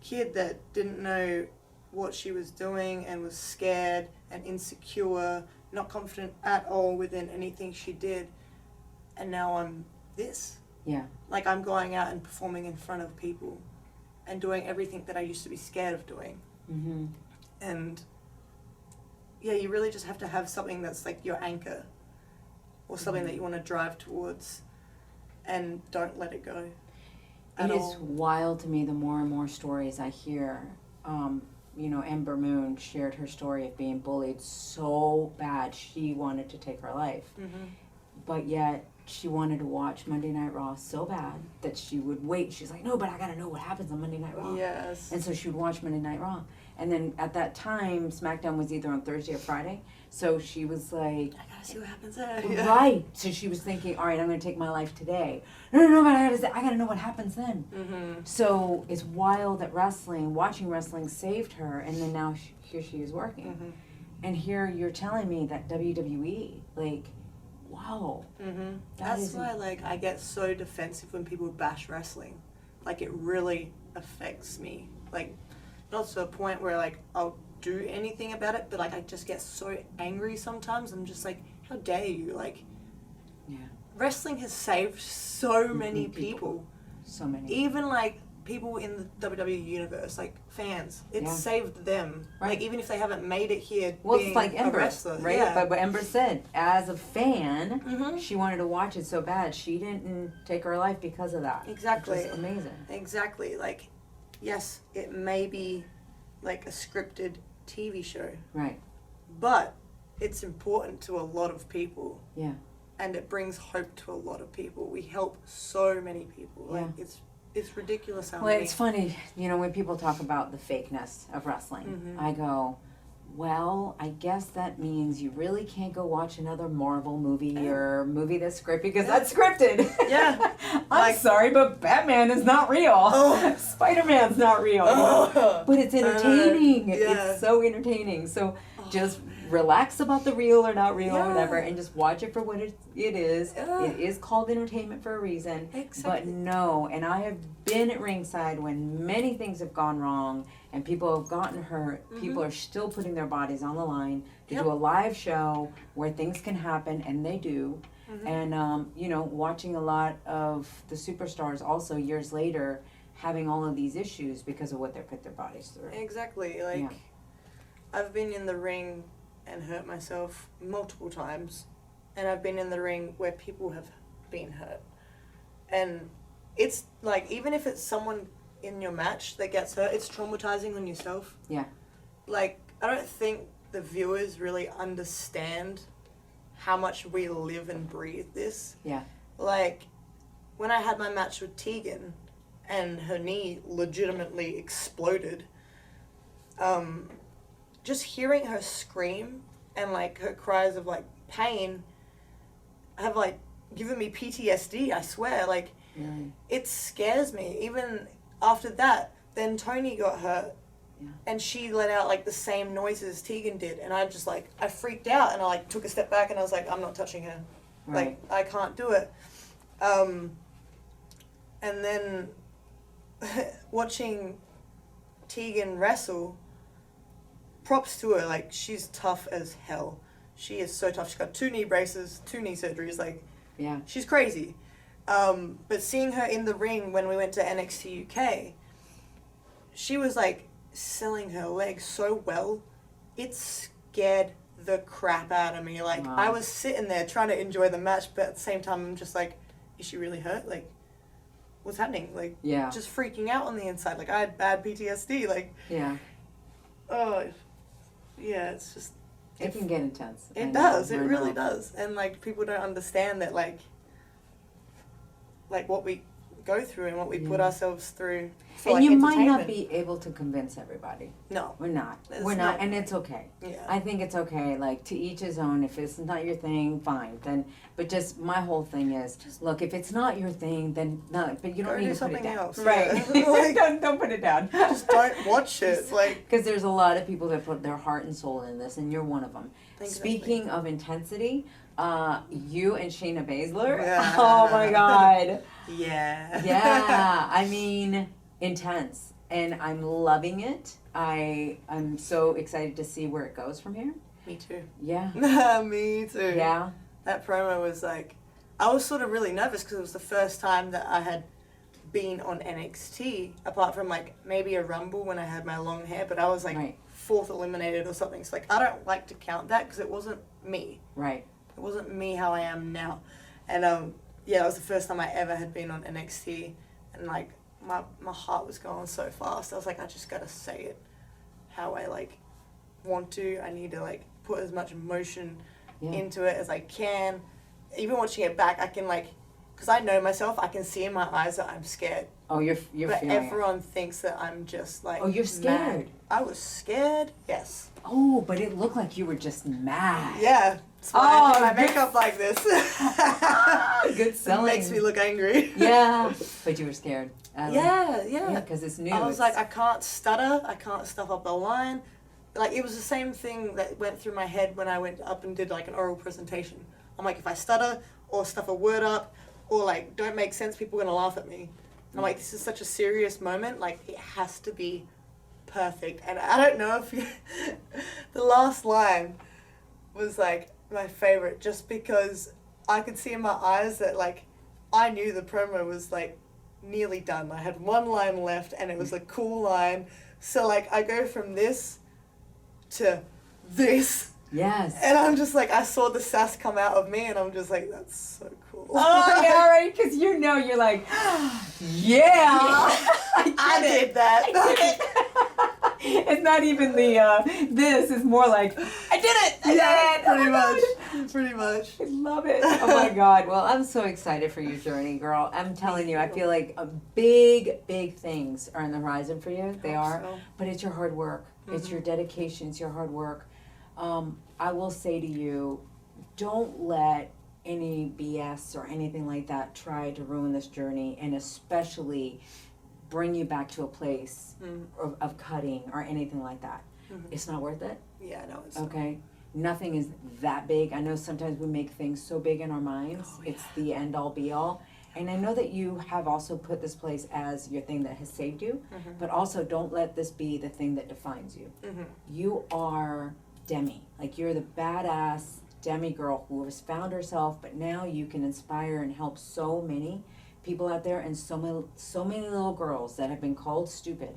kid that didn't know what she was doing and was scared and insecure, not confident at all within anything she did. And now I'm this. Yeah. Like, I'm going out and performing in front of people and doing everything that I used to be scared of doing. Mm-hmm. And yeah, you really just have to have something that's like your anchor or something that you want to drive towards and don't let it go. It is wild to me the more and more stories I hear. You know, Ember Moon shared her story of being bullied so bad she wanted to take her life. Mm-hmm. But yet she wanted to watch Monday Night Raw so bad that she would wait. She's like, no, but I gotta know what happens on Monday Night Raw. Yes. And so she would watch Monday Night Raw. And then at that time, SmackDown was either on Thursday or Friday. So she was like, I gotta see what happens there. Yeah. right. So she was thinking, all right, I'm gonna take my life today. No, but I gotta know what happens then. Mm-hmm. So it's wild that watching wrestling saved her. And then now here she is working. Mm-hmm. And here you're telling me that WWE, like, wow. Mm-hmm. That's why, like, I get so defensive when people bash wrestling. Like, it really affects me. Like, not to a point where, like, I'll do anything about it, but, like, I just get so angry sometimes. I'm just like, how dare you? Like, Yeah. wrestling has saved so many people. So many. Even, like, people in the WWE universe, like, fans. It's saved them. Right. Like, even if they haven't made it here Well, being it's like Ember, a wrestler. right? Yeah. But what Ember said, as a fan, Mhm. she wanted to watch it so bad, she didn't take her life because of that. Exactly. Which is amazing. Exactly. Like, yes, it may be like a scripted TV show, Right. but it's important to a lot of people Yeah. and it brings hope to a lot of people. We help so many people. Like, it's ridiculous how Well, many. it's funny, you know, when people talk about the fakeness of wrestling, Mhm. I go, well, I guess that means you really can't go watch another Marvel movie or movie that's scripted because that's scripted. Yeah. I'm Like- sorry, but Batman is not real. Oh. Spider-Man's not real. But it's entertaining. Yeah. It's so entertaining. So just relax about the real or not real or Yeah. whatever and just watch it for what it is. Yeah. It is called entertainment for a reason. Exactly. But no, and I have been at ringside when many things have gone wrong and people have gotten hurt. People are still putting their bodies on the line to do a live show where things can happen, and they do. And, you know, watching a lot of the superstars also years later having all of these issues because of what they put their bodies through. Exactly. Like, Yeah. I've been in the ring and hurt myself multiple times. And I've been in the ring where people have been hurt. And it's like, even if it's someone in your match that gets hurt, it's traumatizing on yourself. Yeah. Like, I don't think the viewers really understand how much we live and breathe this. Yeah. Like, when I had my match with Tegan and her knee legitimately exploded, just hearing her scream and, like, her cries of, like, pain have, like, given me PTSD, I swear. Like, Really? it scares me. Even after that, then Toni got hurt. Yeah. And she let out, like, the same noises Tegan did. And I just, like, I freaked out and I, like, took a step back and I was like, I'm not touching her. Right. Like, I can't do it. And then watching Tegan wrestle, props to her. Like, she's tough as hell. She is so tough. She's got 2 knee braces, 2 knee surgeries. Like, Yeah. she's crazy. But seeing her in the ring when we went to NXT UK, she was, like, selling her legs so well, it scared the crap out of me. Like, Wow. I was sitting there trying to enjoy the match, but at the same time, I'm just like, is she really hurt? Like, what's happening? Like, Yeah. just freaking out on the inside. Like, I had bad PTSD. Like, Yeah. oh, yeah, it's just... It can get intense. It does. It really does. And, like, people don't understand that, like what we go through and what we put ourselves through for, and like, you might not entertainment. be able to convince everybody. No. We're not. It's We're not, not. and it's okay. Yeah. I think it's okay. Like, to each his own. If it's not your thing, fine. Then, but just my whole thing is, look, if it's not your thing, then no. But you don't Go need do to put it something down. else. Right. Yeah. Like, don't put it down. just don't watch it. Like, Because there's a lot of people that put their heart and soul in this, and you're one of them. Exactly. Speaking of intensity, you and Shayna Baszler. Yeah. Oh my God. yeah. Yeah. I mean, intense, and I'm loving it. I'm so excited to see where it goes from here. Me too. Yeah. Me too. Yeah. That promo was like, I was sort of really nervous because it was the first time that I had been on NXT, apart from like maybe a Rumble when I had my long hair, but I was like Right. 4th eliminated or something. So like, I don't like to count that because it wasn't me. Right. It wasn't me how I am now. And yeah, it was the first time I ever had been on NXT, and like my heart was going so fast. I was like, I just gotta say it how I like want to. I need to like put as much emotion into it as I can. Even watching it back, I can like, because I know myself, I can see in my eyes that I'm scared. Oh, you're But feeling it. everyone thinks that I'm just like, Oh, you're scared. mad. I was scared, yes. Oh, but it looked like you were just mad. Yeah. That's why I do my makeup like this. Good It selling. makes me look angry. Yeah. But you were scared. Yeah. Yeah, because it's new. I was like, I can't stutter. I can't stuff up a line. Like, it was the same thing that went through my head when I went up and did, like, an oral presentation. I'm like, if I stutter or stuff a word up or, like, don't make sense, people are going to laugh at me. And I'm like, this is such a serious moment. Like, it has to be perfect. And I don't know if you... the last line was, like, my favorite just because I could see in my eyes that, like, I knew the promo was, like, nearly done. I had one line left and it was a cool line. So, like, I go from this to this. Yes. And I'm just like, I saw the sass come out of me and I'm just like, that's so cool. Oh, yeah, right? Because you know, you're like, yeah. I did that. It's not even the, this is more like, I did it. I did it. pretty Oh my much. God. Pretty much. I love it. Oh my God. Well, I'm so excited for your journey, girl. I'm telling you, I feel like big things are on the horizon for you. They are. So. But it's your hard work. It's your dedication. It's your hard work. I will say to you, don't let any BS or anything like that try to ruin this journey, and especially bring you back to a place of cutting or anything like that. It's not worth it. Yeah, no, it's Okay? Nothing is that big. I know sometimes we make things so big in our minds. It's the end all be all. And I know that you have also put this place as your thing that has saved you, but also don't let this be the thing that defines you. You are Demi. Like, you're the badass Demi girl who has found herself, but now you can inspire and help so many people out there, and so many little girls that have been called stupid,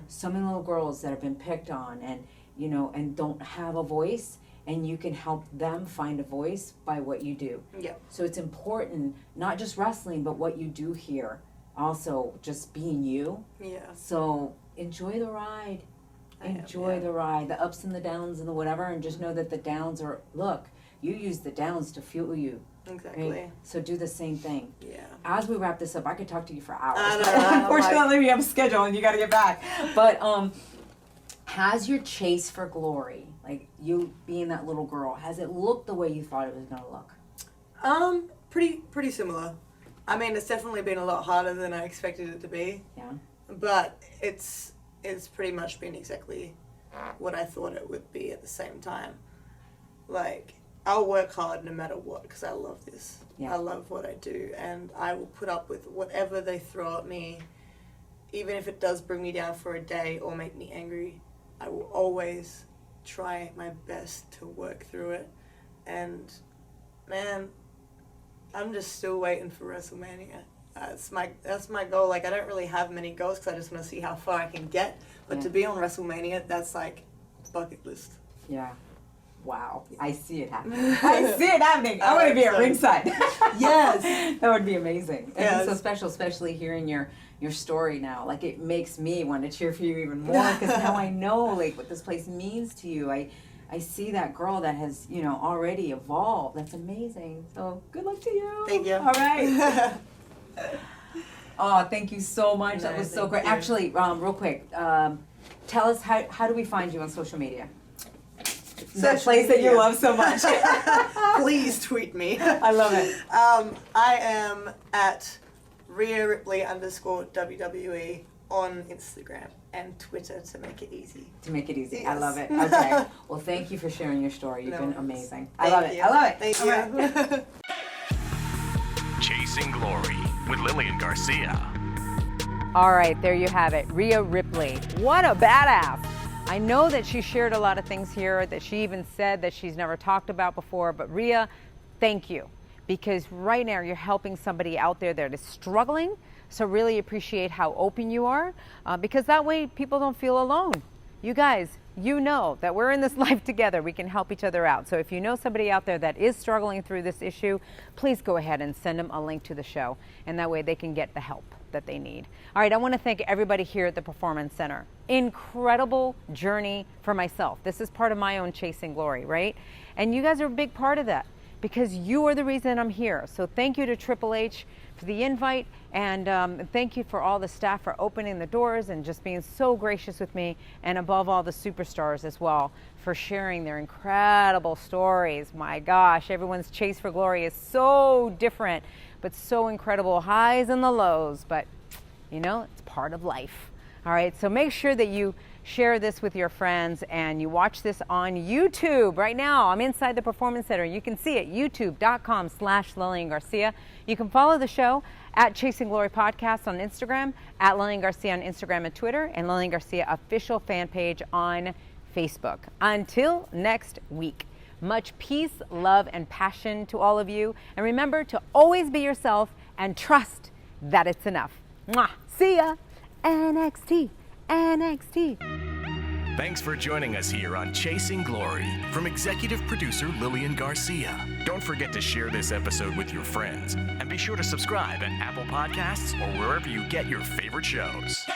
so many little girls that have been picked on and, you know, and don't have a voice, and you can help them find a voice by what you do. Yeah. So it's important, not just wrestling, but what you do here. Also, just being you. Yeah. So enjoy the ride. Enjoy the ride, the ups and the downs and the whatever, and just know that the downs are, look, you use the downs to fuel you. Exactly. Right? So do the same thing. Yeah. As we wrap this up, I could talk to you for hours. I know, Unfortunately, we have a schedule and you got to get back. But has your chase for glory, like you being that little girl, has it looked the way you thought it was going to look? Pretty similar. I mean, it's definitely been a lot harder than I expected it to be. Yeah. But it's pretty much been exactly what I thought it would be at the same time. Like, I'll work hard no matter what because I love this. Yeah. I love what I do, and I will put up with whatever they throw at me, even if it does bring me down for a day or make me angry. I will always try my best to work through it. And, man, I'm just still waiting for WrestleMania. That's my goal. Like, I don't really have many goals because I just want to see how far I can get. But to be on WrestleMania, that's like bucket list. Yeah. Wow, I see it happening. I see it happening. I want to be at ringside. Yes. That would be amazing. And Yes. it's so special, especially hearing your story now. Like, it makes me want to cheer for you even more, because now I know like what this place means to you. I see that girl that has, you know, already evolved. That's amazing. So good luck to you. Thank you. All right. Oh, thank you so much. No, That was so thank great. you. Actually, real quick, tell us how do we find you on social media? That Social place that you media. love so much. Please tweet me. I love it. I am at Rhea Ripley _WWE on Instagram and Twitter to make it easy. To make it easy. Yes. I love it. Okay. Well, thank you for sharing your story. You've No been worries. amazing. I love it. I love it. Thank All you. right. Chasing Glory with Lilian Garcia. All right, there you have it. Rhea Ripley. What a badass. I know that she shared a lot of things here that she even said that she's never talked about before, but Rhea, thank you. Because right now you're helping somebody out there that is struggling. So really appreciate how open you are, because that way people don't feel alone. You guys, you know that we're in this life together. We can help each other out. So if you know somebody out there that is struggling through this issue, please go ahead and send them a link to the show. And that way they can get the help that they need. All right, I want to thank everybody here at the Performance Center. Incredible journey for myself. This is part of my own Chasing Glory, right? And you guys are a big part of that, because you are the reason I'm here. So thank you to Triple H for the invite, and thank you for all the staff for opening the doors and just being so gracious with me, and above all, the superstars as well for sharing their incredible stories. My gosh, everyone's chase for glory is so different, but so incredible, highs and the lows, but you know, it's part of life. All right, so make sure that you share this with your friends and you watch this on YouTube right now. I'm inside the Performance Center. You can see it, youtube.com/Lilian Garcia. You can follow the show at Chasing Glory Podcast on Instagram, at Lilian Garcia on Instagram and Twitter, and Lilian Garcia official fan page on Facebook. Until next week, much peace, love, and passion to all of you. And remember to always be yourself and trust that it's enough. Mwah. See ya. NXT. NXT. Thanks for joining us here on Chasing Glory from executive producer Lilian Garcia. Don't forget to share this episode with your friends, and be sure to subscribe at Apple Podcasts or wherever you get your favorite shows.